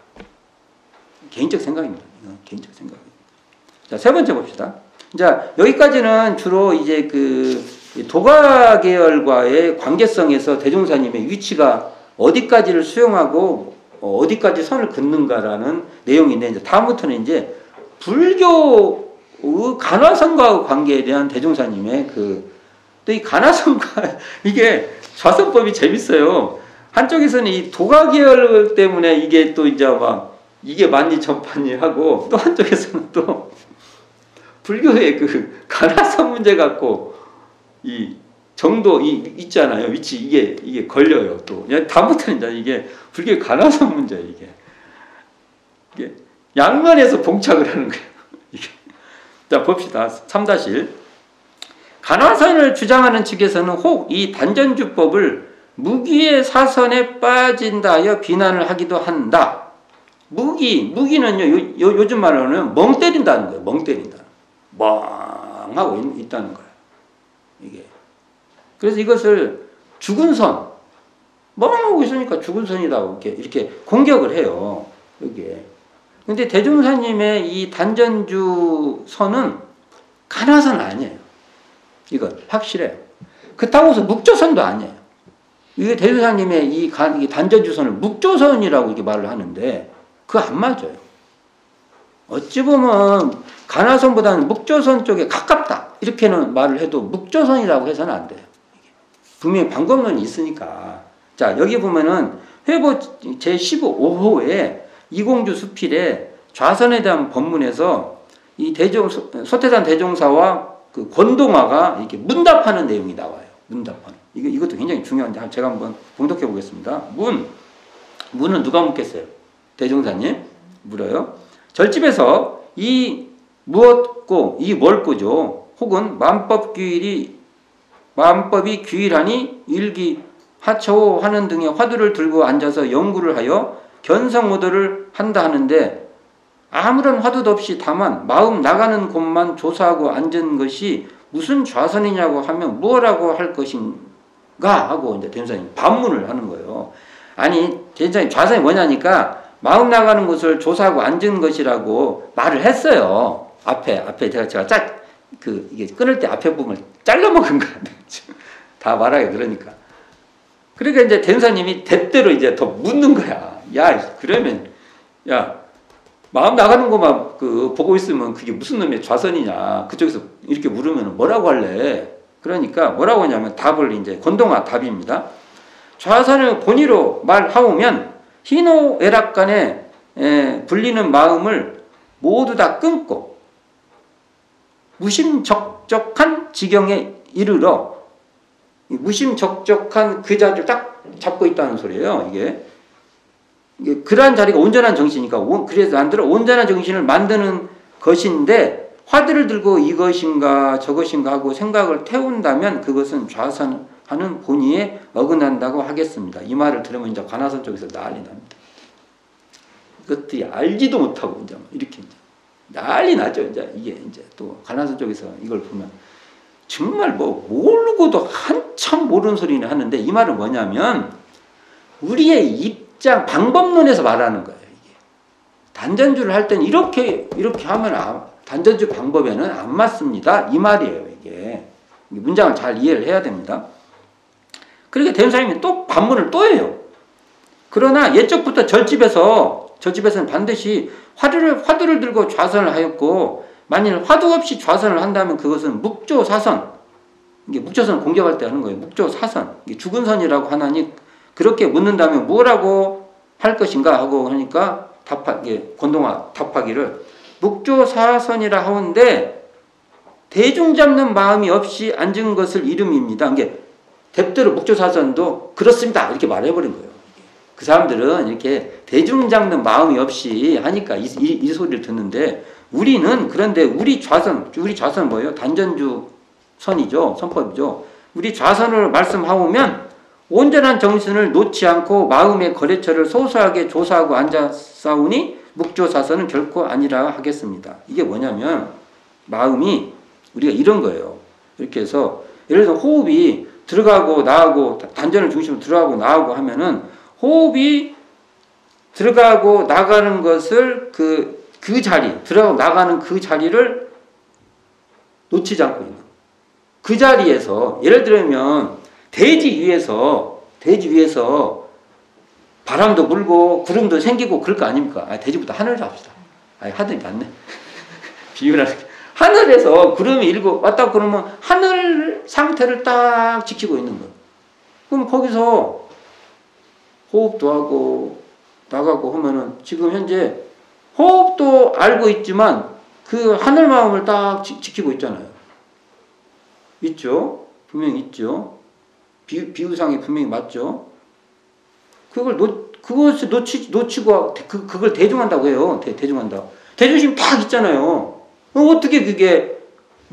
개인적 생각입니다. 개인적 생각입니다. 자, 세 번째 봅시다. 자, 여기까지는 주로 이제 도가 계열과의 관계성에서 대종사님의 위치가 어디까지를 수용하고 어디까지 선을 긋는가라는 내용인데 이제 다음부터는 이제 불교의 간화성과의 관계에 대한 대종사님의 또 이 간화성과 이게 좌선법이 재밌어요. 한쪽에서는 이 도가 계열 때문에 이게 또 이제 막 이게 맞니 전파니 하고 또 한쪽에서는 또 불교의 간화성 문제 갖고 이 정도 있잖아요. 위치 이게 걸려요. 또 다음부터는 이제 이게 불교의 간화성 문제 이게 양면에서 봉착을 하는 거예요. 이게. 자 봅시다. 3-1 간화선을 주장하는 측에서는 혹 이 단전주법을 무기의 사선에 빠진다 하여 비난을 하기도 한다. 무기는요, 요즘 말로는 멍 때린다는 거예요. 멍 때린다. 멍하고 있다는 거예요. 이게. 그래서 이것을 죽은 선, 멍하고 있으니까 죽은 선이라고 이렇게 공격을 해요. 여기에. 근데 대종사님의 이 단전주 선은 간화선 아니에요. 이건 확실해요. 그렇다고 해서 묵조선도 아니에요. 이게 대종사님의 이 단전주선을 묵조선이라고 이렇게 말을 하는데 그거 안 맞아요. 어찌 보면 간화선보다는 묵조선 쪽에 가깝다 이렇게는 말을 해도 묵조선이라고 해서는 안 돼요. 분명히 방법론이 있으니까. 자, 여기 보면은 회보 제15호에 이공주 수필에 좌선에 대한 본문에서 이 소태산 대종사와 그 권동화가 이렇게 문답하는 내용이 나와요. 문답하는. 이것도 굉장히 중요한데 제가 한번 봉독해 보겠습니다. 문은 누가 묻겠어요? 대종사님 물어요. 절집에서 이 무엇고 이 뭘고죠? 혹은 만법이 규일하니 일기 하처호 하는 등의 화두를 들고 앉아서 연구를 하여 견성오도를 한다 하는데 아무런 화두도 없이 다만 마음 나가는 곳만 조사하고 앉은 것이 무슨 좌선이냐고 하면 뭐라고 할 것인가 하고 이제 대종사님 반문을 하는 거예요. 아니 대종사님 좌선이 뭐냐니까 마음 나가는 곳을 조사하고 앉은 것이라고 말을 했어요. 앞에 제가 이게 끊을 때 앞에 부분을 잘라먹은 거야. 다 말하게 그러니까. 그러니까 이제 대종사님이 대대로 이제 더 묻는 거야. 야, 그러면, 야, 마음 나가는 것만 보고 있으면 그게 무슨 놈의 좌선이냐. 그쪽에서 이렇게 물으면 뭐라고 할래? 그러니까 뭐라고 하냐면 답을 이제 권동화 답입니다. 좌선을 본의로 말하오면 희노애락간에 불리는 마음을 모두 다 끊고 무심적적한 지경에 이르러 무심적적한 그 자리를 딱 잡고 있다는 소리예요. 이게 그러한 자리가 온전한 정신이니까 그래서 만들어 온전한 정신을 만드는 것인데 화두를 들고 이것인가 저것인가 하고 생각을 태운다면 그것은 좌선하는 본의에 어긋난다고 하겠습니다. 이 말을 들으면 이제 관화선 쪽에서 난리 납니다. 그것들이 알지도 못하고 이제 이렇게 이제 난리 나죠. 이게 이제 또 관화선 쪽에서 이걸 보면 정말 모르고도 한참 모르는 소리를 하는데 이 말은 뭐냐면 우리의 입장 방법론에서 말하는 거예요. 이게 단전주를 할 때는 이렇게 하면 단전주 방법에는 안 맞습니다. 이 말이에요. 이게 문장을 잘 이해를 해야 됩니다. 그러니까 대종사님이 또 반문을 또 해요. 그러나 예적부터 절집에서는 반드시 화두를 들고 좌선을 하였고 만일 화두 없이 좌선을 한다면 그것은 묵조사선. 이게 묵조선을 공격할 때 하는 거예요. 묵조사선. 이게 죽은 선이라고 하나니 그렇게 묻는다면 뭐라고 할 것인가 하고 하니까 권동화 답하기를 묵조사선이라 하는데 대중 잡는 마음이 없이 앉은 것을 이름입니다. 이게 대대로 묵조사선도 그렇습니다. 이렇게 말해버린 거예요. 그 사람들은 이렇게 대중 잡는 마음이 없이 하니까 이 소리를 듣는데 그런데 우리 좌선 뭐예요? 단전주 선이죠. 선법이죠. 우리 좌선을 말씀하오면 온전한 정신을 놓지 않고 마음의 거래처를 소소하게 조사하고 앉았사오니 묵조사선은 결코 아니라 하겠습니다. 이게 뭐냐면 마음이 우리가 이런 거예요. 이렇게 해서 예를 들어서 호흡이 들어가고 나가고 단전을 중심으로 들어가고 나가고 하면은 호흡이 들어가고 나가는 것을 그 자리, 들어가고 나가는 그 자리를 놓치지 않고 있는. 그 자리에서, 예를 들면, 대지 위에서 바람도 불고 구름도 생기고 그럴 거 아닙니까? 대지보다 하늘을 잡시다. 하늘이 낫네. 비유를 하늘에서 구름이 일고 왔다 그러면 하늘 상태를 딱 지키고 있는 거예요. 그럼 거기서 호흡도 하고 나가고 하면은 지금 현재 호흡도 알고 있지만 그 하늘 마음을 딱 지키고 있잖아요. 있죠? 분명히 있죠? 비유상이 분명히 맞죠? 그것을 놓치고 그걸 대중한다고 해요. 대중한다. 대중심 딱 있잖아요. 어떻게 그게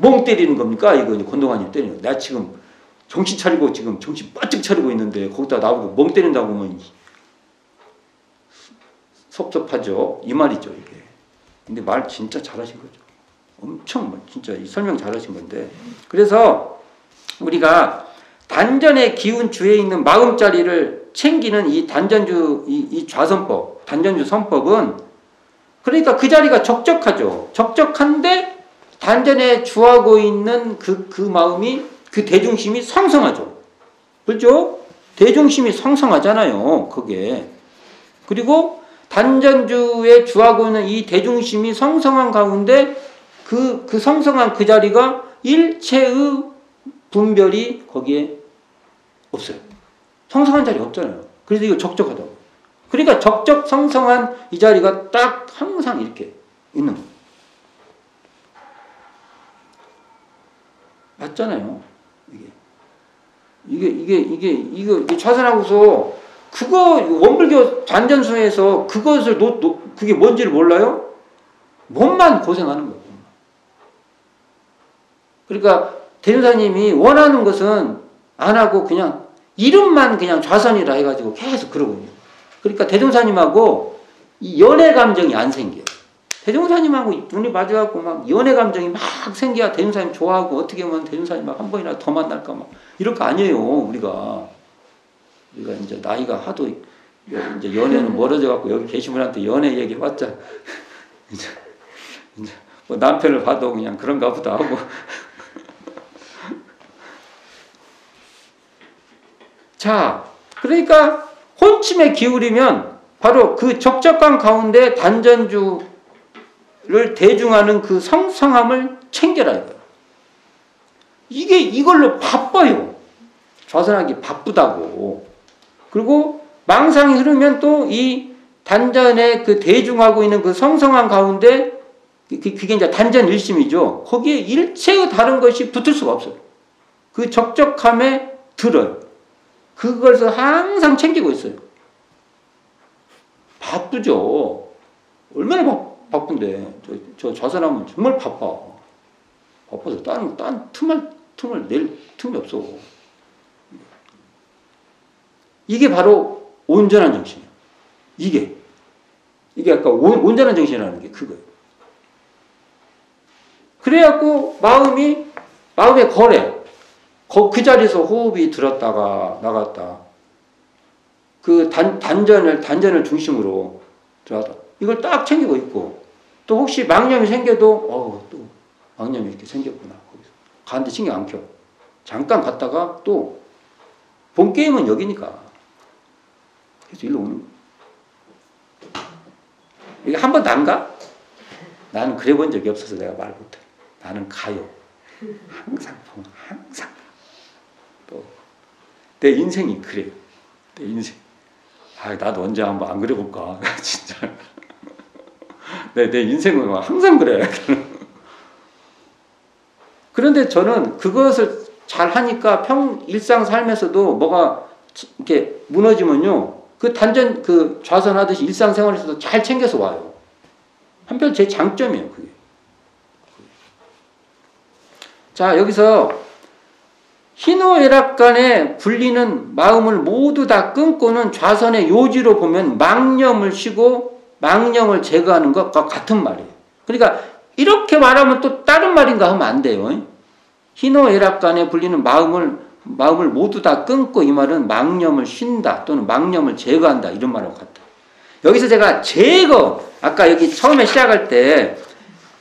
멍 때리는 겁니까? 이거 권동환이 때리는 거. 나 지금 정신 차리고 지금 정신 바짝 차리고 있는데 거기다 나보고 멍 때린다고 하면 섭섭하죠. 이 말이죠, 이게. 근데 말 진짜 잘하신 거죠. 엄청 진짜 설명 잘하신 건데. 그래서 우리가 단전의 기운 주에 있는 마음자리를 챙기는 이 단전주 이 좌선법, 단전주 선법은 그러니까 그 자리가 적적하죠. 적적한데 단전에 주하고 있는 그 마음이 그 대중심이 성성하죠. 그렇죠? 대중심이 성성하잖아요. 그게. 그리고 단전주에 주하고 있는 이 대중심이 성성한 가운데 그 성성한 그 자리가 일체의 분별이 거기에 없어요. 성성한 자리 없잖아요. 그래서 이거 적적하다고. 그러니까 적적 성성한 이 자리가 딱 항상 이렇게 있는 거예요. 맞잖아요. 이게 좌선하고서 그거 원불교 단전수에서 그것을 그게 뭔지를 몰라요? 몸만 고생하는 거예요. 그러니까 대조사님이 원하는 것은 안 하고 그냥 이름만 그냥 좌선이라 해가지고 계속 그러거든요. 그러니까 대종사님하고 이 연애 감정이 안 생겨요. 대종사님하고 눈이 마주하고 막 연애 감정이 막 생겨야 대종사님 좋아하고 어떻게 보면 대종사님 막 한 번이나 더 만날까 막 이럴 거 아니에요. 우리가 이제 나이가 하도 이제 연애는 멀어져 갖고 여기 계신 분한테 연애 얘기해봤자 이제 뭐 남편을 봐도 그냥 그런가 보다 하고. 자, 그러니까 혼침에 기울이면 바로 그 적적감 가운데 단전주를 대중하는 그 성성함을 챙겨라 이거예요. 이걸로 바빠요. 좌선하기 바쁘다고. 그리고 망상이 흐르면 또 이 단전에 그 대중하고 있는 그 성성함 가운데 그게 이제 단전 일심이죠. 거기에 일체의 다른 것이 붙을 수가 없어요. 그 적적함에 들어요. 그것을 항상 챙기고 있어요. 바쁘죠. 얼마나 바쁜데. 저 좌선하면 정말 바빠. 바빠서 딴 틈을 낼 틈이 없어. 이게 바로 온전한 정신이에요. 이게 아까 온전한 정신이라는 게 그거예요. 그래갖고 마음의 거래. 그 자리에서 호흡이 들었다가 나갔다. 그 단전을 중심으로 들어가다. 이걸 딱 챙기고 있고, 또 혹시 망념이 생겨도, 또 망념이 이렇게 생겼구나. 거기서. 가는데 신경 안 켜. 잠깐 갔다가 또, 본 게임은 여기니까. 그래서 일로 오는 거야. 이게 한 번도 안 가? 나는 그래 본 적이 없어서 내가 말 못해. 나는 가요. 항상. 내 인생이 그래요. 내 인생. 나도 언제 한번 안 그래볼까. 진짜. 내 인생은 항상 그래. 그런데 저는 그것을 잘 하니까 일상 삶에서도 뭐가 이렇게 무너지면요. 그 좌선하듯이 일상생활에서도 잘 챙겨서 와요. 한편 제 장점이에요, 그게. 자, 여기서 희노애락간에 불리는 마음을 모두 다 끊고는 좌선의 요지로 보면 망념을 쉬고 망념을 제거하는 것과 같은 말이에요. 그러니까 이렇게 말하면 또 다른 말인가 하면 안 돼요. 희노애락간에 불리는 마음을 모두 다 끊고 이 말은 망념을 쉰다 또는 망념을 제거한다 이런 말하고 같다. 여기서 제가 아까 여기 처음에 시작할 때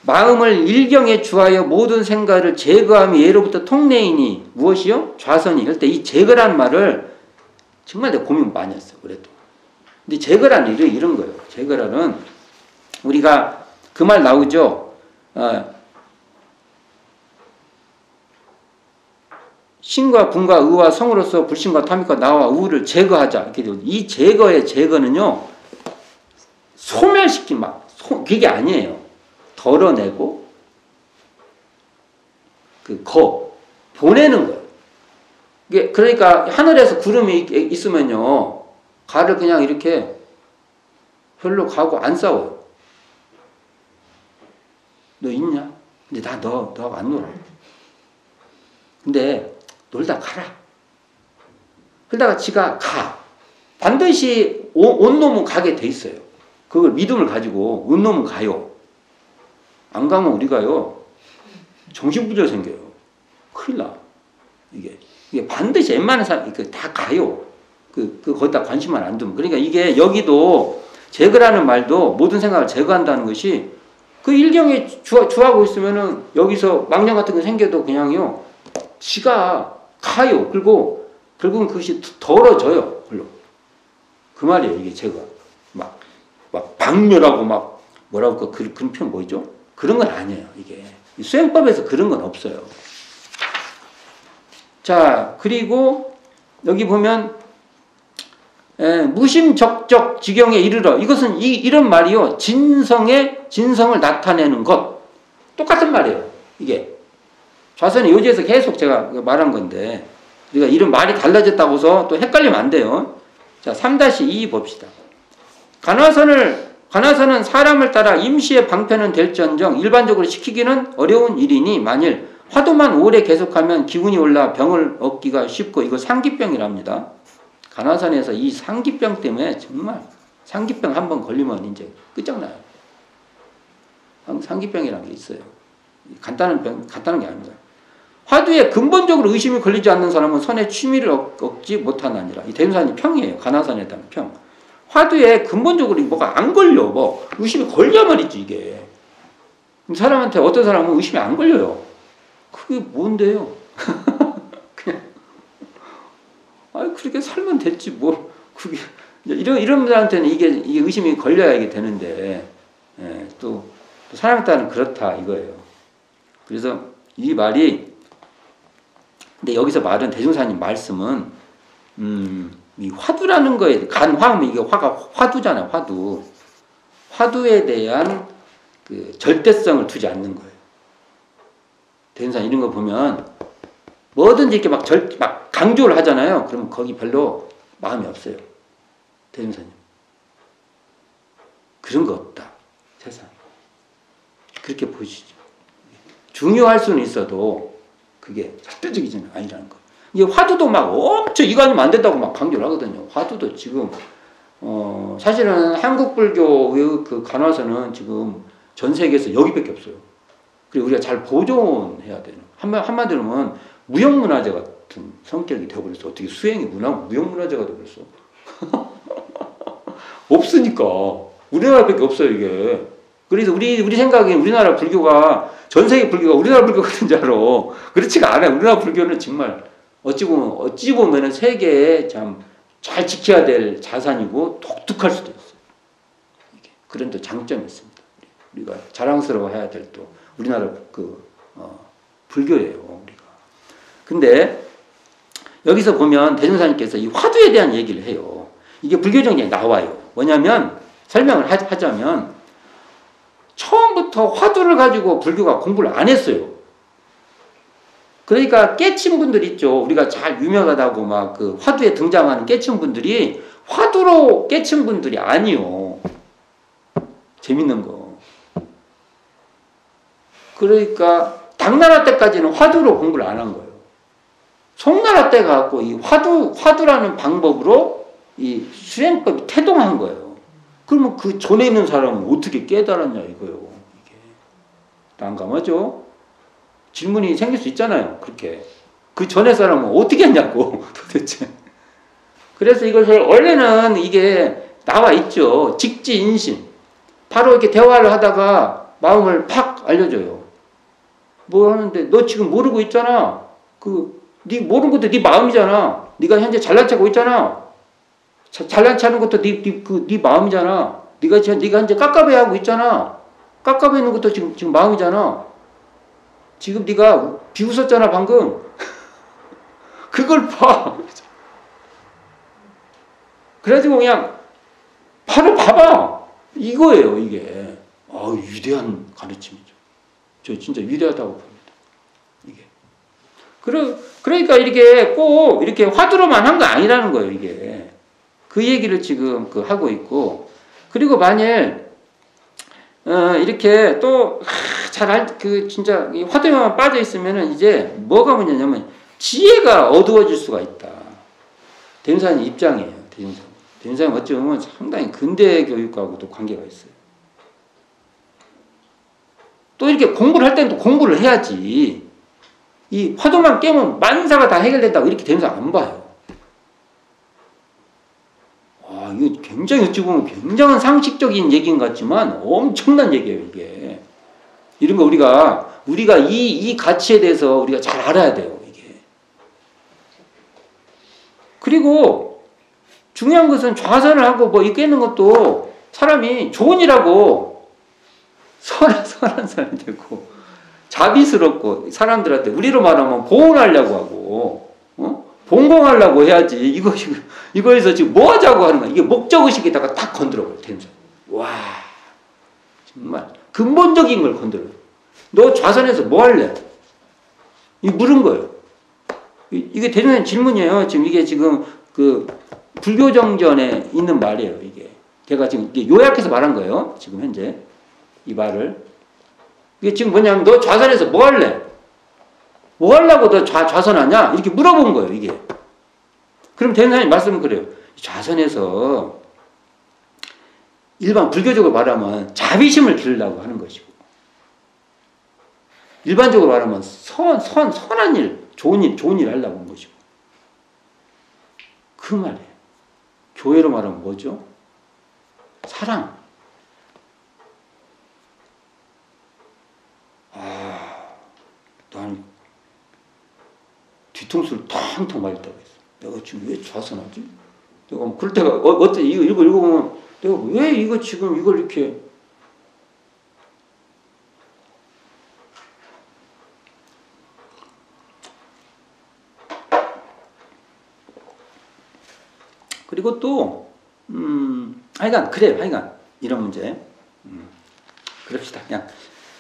마음을 일경에 주하여 모든 생각을 제거하며 예로부터 통례이니 무엇이요? 좌선이. 할 때 이 제거란 말을 정말 내가 고민 많이 했어. 그래도. 근데 제거란 일은 이런 거예요. 제거라는 우리가 그 말 나오죠. 신과 분과 의와 성으로서 불신과 탐욕과 나와 우를 제거하자. 이렇게 되거든요. 이 제거의 제거는요. 소멸시킨 그게 아니에요. 덜어내고 보내는 거예요. 이게 그러니까 하늘에서 구름이 있으면요. 가를 그냥 이렇게 별로 가고 안 싸워요. 너 있냐? 근데 너하고 안 놀아. 근데 놀다 가라. 그러다가 지가 가. 반드시 온 놈은 가게 돼 있어요. 그걸 믿음을 가지고 온 놈은 가요. 안 가면 우리가요 정신부조 생겨요. 큰일 나. 이게 반드시 웬만한 사람 다 가요. 거기다 관심만 안 두면. 그러니까 이게 여기도 제거라는 말도 모든 생각을 제거한다는 것이 그 일경에 주하고 있으면은 여기서 망령 같은 거 생겨도 그냥요 지가 가요. 그리고 결국은 그것이 덜어져요. 별로. 그 말이에요. 이게 제거. 막 박멸하고 막 뭐라고 그런 표현 뭐죠? 그런 건 아니에요. 이게 수행법에서 그런 건 없어요. 자, 그리고 여기 보면 무심적적 지경에 이르러. 이것은 이런 말이요. 진성을 나타내는 것. 똑같은 말이에요. 이게 좌선의 요지에서 계속 제가 말한 건데 우리가 이런 말이 달라졌다고 해서 또 헷갈리면 안 돼요. 자, 3-2 봅시다. 관화선은 사람을 따라 임시의 방편은 될지언정 일반적으로 시키기는 어려운 일이니 만일 화두만 오래 계속하면 기운이 올라 병을 얻기가 쉽고 이거 상기병이랍니다. 관화선에서 이 상기병 때문에 정말 상기병 한번 걸리면 이제 끝장나요. 상기병이라는 게 있어요. 간단한 게 아닙니다. 화두에 근본적으로 의심이 걸리지 않는 사람은 선의 취미를 얻지 못하나니라. 이 대운산이 평이에요. 관화선에 대한 평. 화두에 근본적으로 뭐가 안 걸려. 의심이 걸려 말이지 이게. 사람한테 어떤 사람은 의심이 안 걸려요. 그게 뭔데요? 그냥 그렇게 살면 됐지 뭐. 그게 이런 분들한테는 이게 의심이 걸려야 이게 되는데 또 사람에 따라는 그렇다 이거예요. 그래서 이 말이 근데 여기서 말은 대중사님 말씀은 이 화두라는 거에 간화하면 이게 화두잖아요. 화두에 대한 그 절대성을 두지 않는 거예요. 대중사 이런 거 보면 뭐든지 이렇게 막 강조를 하잖아요. 그러면 거기 별로 마음이 없어요. 대중사님 그런 거 없다. 세상에 그렇게 보시죠. 중요할 수는 있어도 그게 절대적이지는 아니라는 거. 이게 화두도 막 엄청 이거 아니면 안 된다고 막 강조를 하거든요. 화두도 지금 사실은 한국 불교의 그 관화선은 지금 전 세계에서 여기밖에 없어요. 그리고 우리가 잘 보존해야 되는. 한마디로 하면 무형문화재 같은 성격이 되어버렸어. 어떻게 수행이 무형문화재가 되어버렸어. 없으니까. 우리나라밖에 없어요 이게. 그래서 우리 생각에 우리나라 불교가 전 세계 불교가 우리나라 불교 같은 줄 알아. 그렇지가 않아요. 우리나라 불교는 정말 어찌 보면은 세계에 참 잘 지켜야 될 자산이고 독특할 수도 있어요. 이게. 그런 또 장점이 있습니다. 우리가 자랑스러워해야 될 또 우리나라 불교예요. 우리가. 근데 여기서 보면 대중사님께서 이 화두에 대한 얘기를 해요. 이게 불교 정리에 나와요. 뭐냐면 설명을 하자면 처음부터 화두를 가지고 불교가 공부를 안 했어요. 그러니까 깨친 분들 있죠. 우리가 잘 유명하다고 막 그 화두에 등장하는 깨친 분들이 화두로 깨친 분들이 아니요. 재밌는 거. 그러니까 당나라 때까지는 화두로 공부를 안 한 거예요. 송나라 때 갖고 이 화두라는 방법으로 이 수행법이 태동한 거예요. 그러면 그 전에 있는 사람은 어떻게 깨달았냐 이거요. 이게 난감하죠. 질문이 생길 수 있잖아요. 그렇게 그 전에 사람은 어떻게 했냐고 도대체. 그래서 이것을 원래는 이게 나와 있죠. 직지인심. 바로 이렇게 대화를 하다가 마음을 팍 알려줘요. 뭐 하는데 너 지금 모르고 있잖아. 네 모르는 것도 네 마음이잖아. 네가 현재 잘난 척하고 있잖아. 잘난 척하는 것도 네 마음이잖아. 네가 현재 깝깝해 하고 있잖아. 깝깝해 있는 것도 지금 마음이잖아. 지금 네가 비웃었잖아 방금. 그걸 봐. 그래가지고 그냥 바로 봐봐. 이거예요 이게. 위대한 가르침이죠. 저 진짜 위대하다고 봅니다. 이게. 그러니까 이렇게 꼭 이렇게 화두로만 한 거 아니라는 거예요 이게. 그 얘기를 지금 하고 있고. 그리고 만일 이렇게 또 진짜 이 화두에만 빠져 있으면은 이제 뭐가 문제냐면 지혜가 어두워질 수가 있다. 대운사님 입장이에요. 대운사님 어찌 보면 상당히 근대 교육하고도 관계가 있어요. 또 이렇게 공부를 할 때는 또 공부를 해야지. 이 화두만 깨면 만사가 다 해결된다고 이렇게 대운사 안 봐요. 이거 굉장히 어찌 보면 굉장한 상식적인 얘기인 것 같지만 엄청난 얘기예요, 이게. 이런 거 우리가 이 가치에 대해서 우리가 잘 알아야 돼요, 이게. 그리고 중요한 것은 좌선을 하고 뭐 이렇게 있는 것도 사람이 좋은 일하고 선한 사람이 되고 자비스럽고 사람들한테 우리로 말하면 보온하려고 하고 봉공하려고 해야지 이거에서 지금 뭐 하자고 하는 거야. 이게 목적의식에다가 딱 건드려버려. 와 정말 근본적인 걸 건드려요. 너 좌선해서 뭐 할래? 이 물은 거예요. 이게 대중의 질문이에요. 지금 이게 지금 그 불교정전에 있는 말이에요. 이게 제가 지금 요약해서 말한 거예요. 지금 현재 이 말을 이게 지금 뭐냐면 너 좌선해서 뭐 할래? 뭐 하려고 너 좌선하냐? 이렇게 물어본 거예요, 이게. 그럼 대운사님 말씀은 그래요. 좌선해서 일반 불교적으로 말하면 자비심을 기르려고 하는 것이고 일반적으로 말하면 선한 일, 좋은 일 하려고 하는 것이고 그 말이에요. 교회로 말하면 뭐죠? 사랑. 난 뒤통수를 탕탕 맞았다고 했어. 내가 지금 왜 좌선하지? 내가 그럴 때가 어때? 이거 읽어보면 내가 왜 이거 지금 이걸 이렇게 그리고 또 하여간 그래요. 하여간 이런 문제 그럽시다. 그냥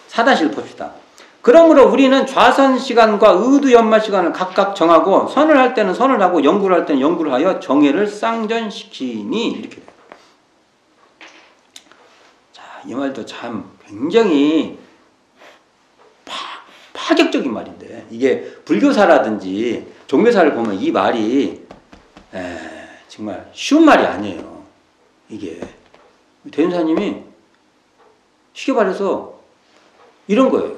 사다시를 봅시다. 그러므로 우리는 좌선 시간과 의두 연말 시간을 각각 정하고 선을 할 때는 선을 하고 연구를 할 때는 연구를 하여 정예를 쌍전시키니 이렇게 돼요. 자, 이 말도 참 굉장히 파격적인 말인데 이게 불교사라든지 종교사를 보면 이 말이 정말 쉬운 말이 아니에요. 이게 대운사님이 쉽게 말해서 이런 거예요.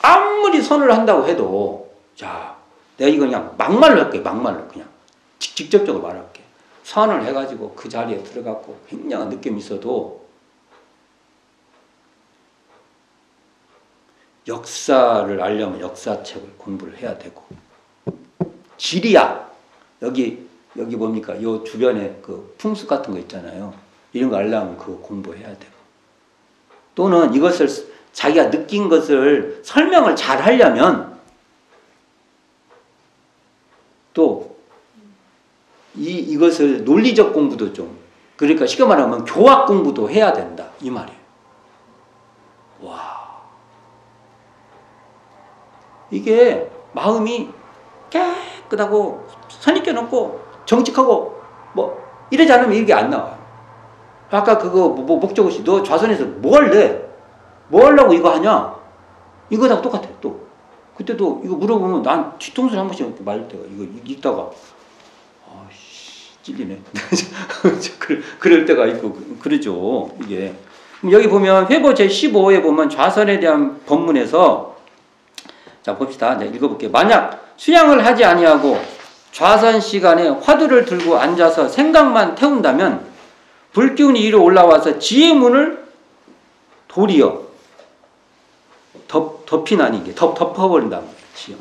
아무리 선을 한다고 해도 자 내가 이거 그냥 막말로 할게. 막말로 그냥 직접적으로 말할게. 선을 해가지고 그 자리에 들어갔고 굉장한 느낌이 있어도 역사를 알려면 역사책을 공부를 해야 되고 지리학 여기 뭡니까 요 주변에 그 풍습 같은 거 있잖아요. 이런 거 알려면 그거 공부해야 되고 또는 이것을 자기가 느낀 것을 설명을 잘 하려면 또 이것을 논리적 공부도 좀 그러니까 쉽게 말하면 교학 공부도 해야 된다 이 말이에요. 와 이게 마음이 깨끗하고 선입견 없고 정직하고 뭐 이러지 않으면 이게 안 나와요. 아까 그거 목적의식 너 좌선에서 뭐 할래? 뭐 하려고 이거 하냐? 이거랑 똑같아, 또. 그때도 이거 물어보면 난 뒤통수를 한 번씩 이렇게 맞을 때가, 이거 읽다가, 찔리네. 그럴 때가 있고, 그러죠, 이게. 여기 보면 회보 제15호에 보면 좌선에 대한 법문에서, 자, 봅시다. 네, 읽어볼게요. 만약 수양을 하지 아니하고 좌선 시간에 화두를 들고 앉아서 생각만 태운다면 불기운이 위로 올라와서 지혜 문을 도리어 덮이나니 이게 덮어버린다는 거예요.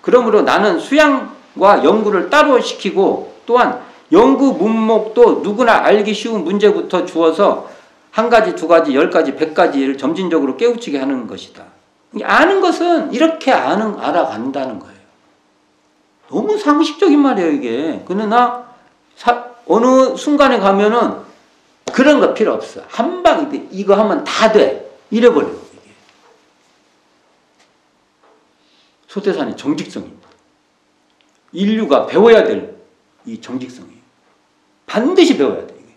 그러므로 나는 수양과 연구를 따로 시키고 또한 연구 문목도 누구나 알기 쉬운 문제부터 주어서 한 가지, 두 가지, 10가지, 100가지를 점진적으로 깨우치게 하는 것이다. 아는 것은 이렇게 알아간다는 거예요. 너무 상식적인 말이에요, 이게. 그러나 어느 순간에 가면은 그런 거 필요 없어. 한 방에 이거 하면 다 돼. 이래버려요. 소태산의 정직성입니다. 인류가 배워야 될 이 정직성이에요. 반드시 배워야 돼, 이게.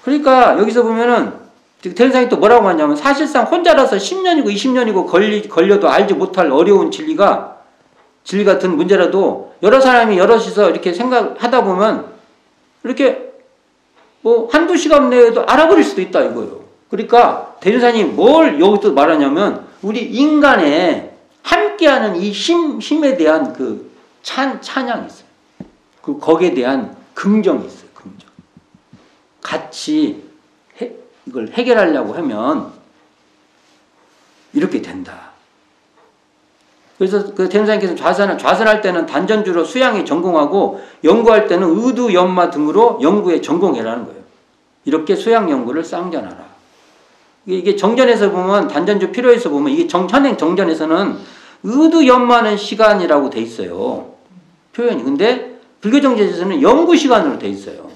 그러니까 여기서 보면은 대전사님이 또 뭐라고 하냐면 사실상 혼자라서 10년이고 20년이고 걸려도 알지 못할 어려운 진리 같은 문제라도 여러 사람이 여럿이서 이렇게 생각하다 보면 이렇게 뭐 한두 시간 내에도 알아버릴 수도 있다 이거예요. 그러니까 대전사님이 뭘 여기서 말하냐면 우리 인간의 함께하는 이 힘에 대한 그 찬양이 있어요. 그 거기에 대한 긍정이 있어요. 긍정. 같이 이걸 해결하려고 하면 이렇게 된다. 그래서 그 대전사님께서 좌선할 때는 단전주로 수양에 전공하고 연구할 때는 의두, 연마 등으로 연구에 전공해라는 거예요. 이렇게 수양 연구를 쌍전하라. 이게 정전에서 보면 단전주 필요에서 보면 이게 현행 정전에서는 의두, 연마는 시간이라고 돼 있어요. 표현이. 근데 불교정전에서는 연구 시간으로 돼 있어요.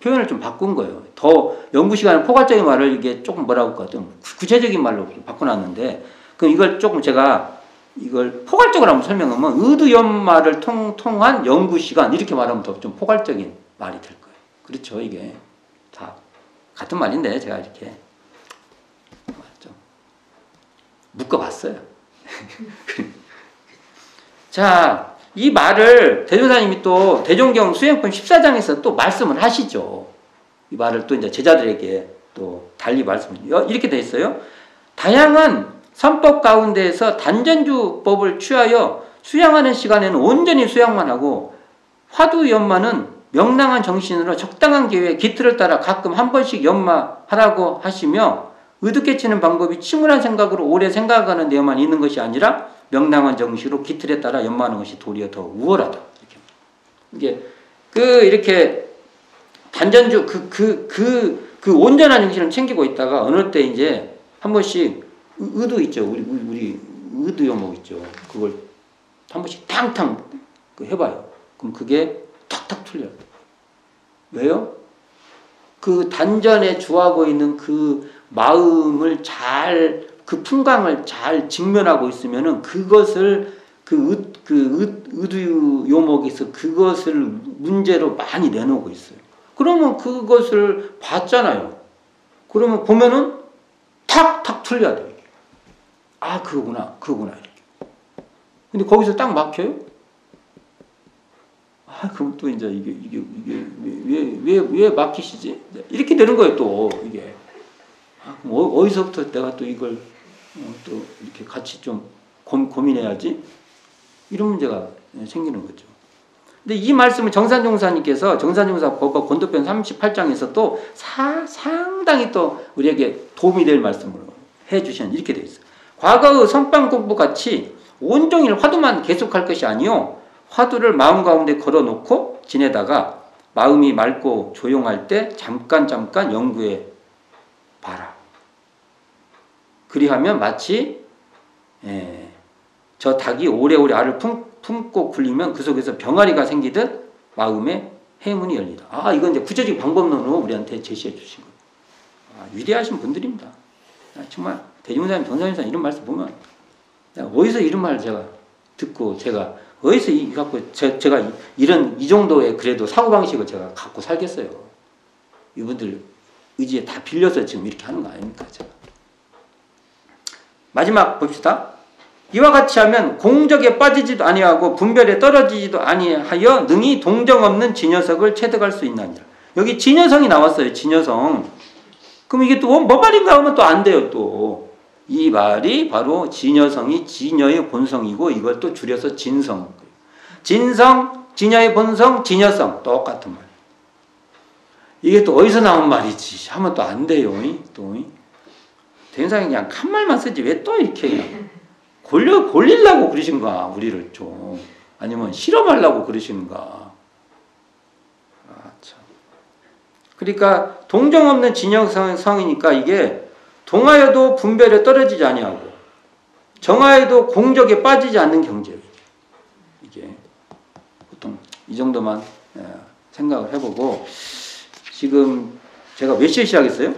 표현을 좀 바꾼 거예요. 더 연구 시간을 포괄적인 말을 이게 조금 뭐라고 할까 좀 구체적인 말로 바꿔놨는데 그럼 이걸 조금 제가 이걸 포괄적으로 한번 설명하면 의두연마를 통한 연구 시간 이렇게 말하면 더 좀 포괄적인 말이 될 거예요. 그렇죠. 이게 다 같은 말인데 제가 이렇게 좀 묶어봤어요. 자, 이 말을 대조사님이 또 대종경 수행품 14장에서 또 말씀을 하시죠. 이 말을 또 이제 제자들에게 또 달리 말씀을 이렇게 돼 있어요. 다양한 선법 가운데에서 단전주법을 취하여 수양하는 시간에는 온전히 수양만 하고 화두연마는 명랑한 정신으로 적당한 기회에 기틀을 따라 가끔 한 번씩 연마하라고 하시며 의득해치는 방법이 침울한 생각으로 오래 생각하는 데에만 있는 것이 아니라 명랑한 정신으로 기틀에 따라 연마하는 것이 도리어 더 우월하다. 이게 이렇게 단전주 그 온전한 정신을 챙기고 있다가 어느 때 이제 한 번씩 의도 있죠. 우리 의도 요목 있죠. 그걸 한 번씩 탕탕 해봐요. 그럼 그게 탁탁 틀려요. 왜요? 그 단전에 주하고 있는 그 마음을 그 풍광을 잘 직면하고 있으면은 그것을 의두 요목에서 그것을 문제로 많이 내놓고 있어요. 그러면 그것을 봤잖아요. 그러면 보면은 탁탁 틀려야 돼요. 아, 그거구나, 이렇게. 근데 거기서 딱 막혀요? 아, 그럼 또 이제 이게 왜 막히시지? 이렇게 되는 거예요, 또, 이게. 아, 그럼 어디서부터 내가 또 이걸 또 이렇게 같이 좀 고민해야지? 이런 문제가 생기는 거죠. 근데 이 말씀을 정산종사님께서 정산종사 법화 권도편 38장에서 또 상당히 또 우리에게 도움이 될 말씀으로 해주신 이렇게 되어 있어요. 과거의 선방 공부 같이 온종일 화두만 계속할 것이 아니요 화두를 마음 가운데 걸어놓고 지내다가 마음이 맑고 조용할 때 잠깐 연구해 봐라. 그리하면 마치 저 닭이 오래오래 알을 품고 굴리면 그 속에서 병아리가 생기듯 마음에 해문이 열리다. 아, 이건 이제 구체적인 방법론으로 우리한테 제시해 주신 거예요. 아, 위대하신 분들입니다. 정말 대중사님, 정사님사 이런 말씀 보면 어디서 이런 말을 제가 듣고 제가 어디서 제가 이 정도의 그래도 사고방식을 제가 갖고 살겠어요. 이분들 의지에 다 빌려서 지금 이렇게 하는 거 아닙니까? 제가. 마지막 봅시다. 이와 같이 하면 공적에 빠지지도 아니하고 분별에 떨어지지도 아니하여 능히 동정 없는 진여석을 체득할 수 있나니라. 여기 진여성이 나왔어요. 진여성. 그럼 이게 또 뭐 말인가 하면 또 안 돼요. 또 이 말이 바로 진여성이 진여의 본성이고 이걸 또 줄여서 진성. 진성, 진여의 본성, 진여성 똑같은 말. 이게 또 어디서 나온 말이지 하면 또 안 돼요. 또 대인상이 그냥 한 말만 쓰지 왜 또 이렇게 그냥 골리려고 그러신가 우리를 좀 아니면 실험하려고 그러시는가. 아, 참. 그러니까 동정 없는 진여성이니까 이게 동하여도 분별에 떨어지지 아니하고 정하여도 공적에 빠지지 않는 경제예요. 이게 보통 이 정도만 생각을 해보고 지금 제가 몇 시에 시작했어요?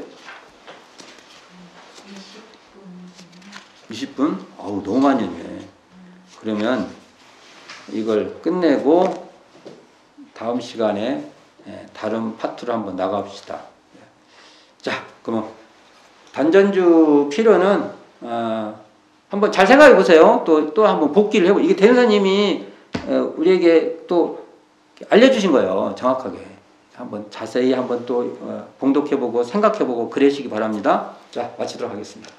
20분? 어우, 너무 많이 했네. 그러면 이걸 끝내고 다음 시간에 다른 파트로 한번 나가봅시다. 자, 그러면 단전주 필요는 한번 잘 생각해 보세요. 또 한번 복기를 해보. 이게 대전사님이 우리에게 또 알려주신 거예요. 정확하게 한번 자세히 한번 또 봉독해보고 생각해보고 그러시기 바랍니다. 자, 마치도록 하겠습니다.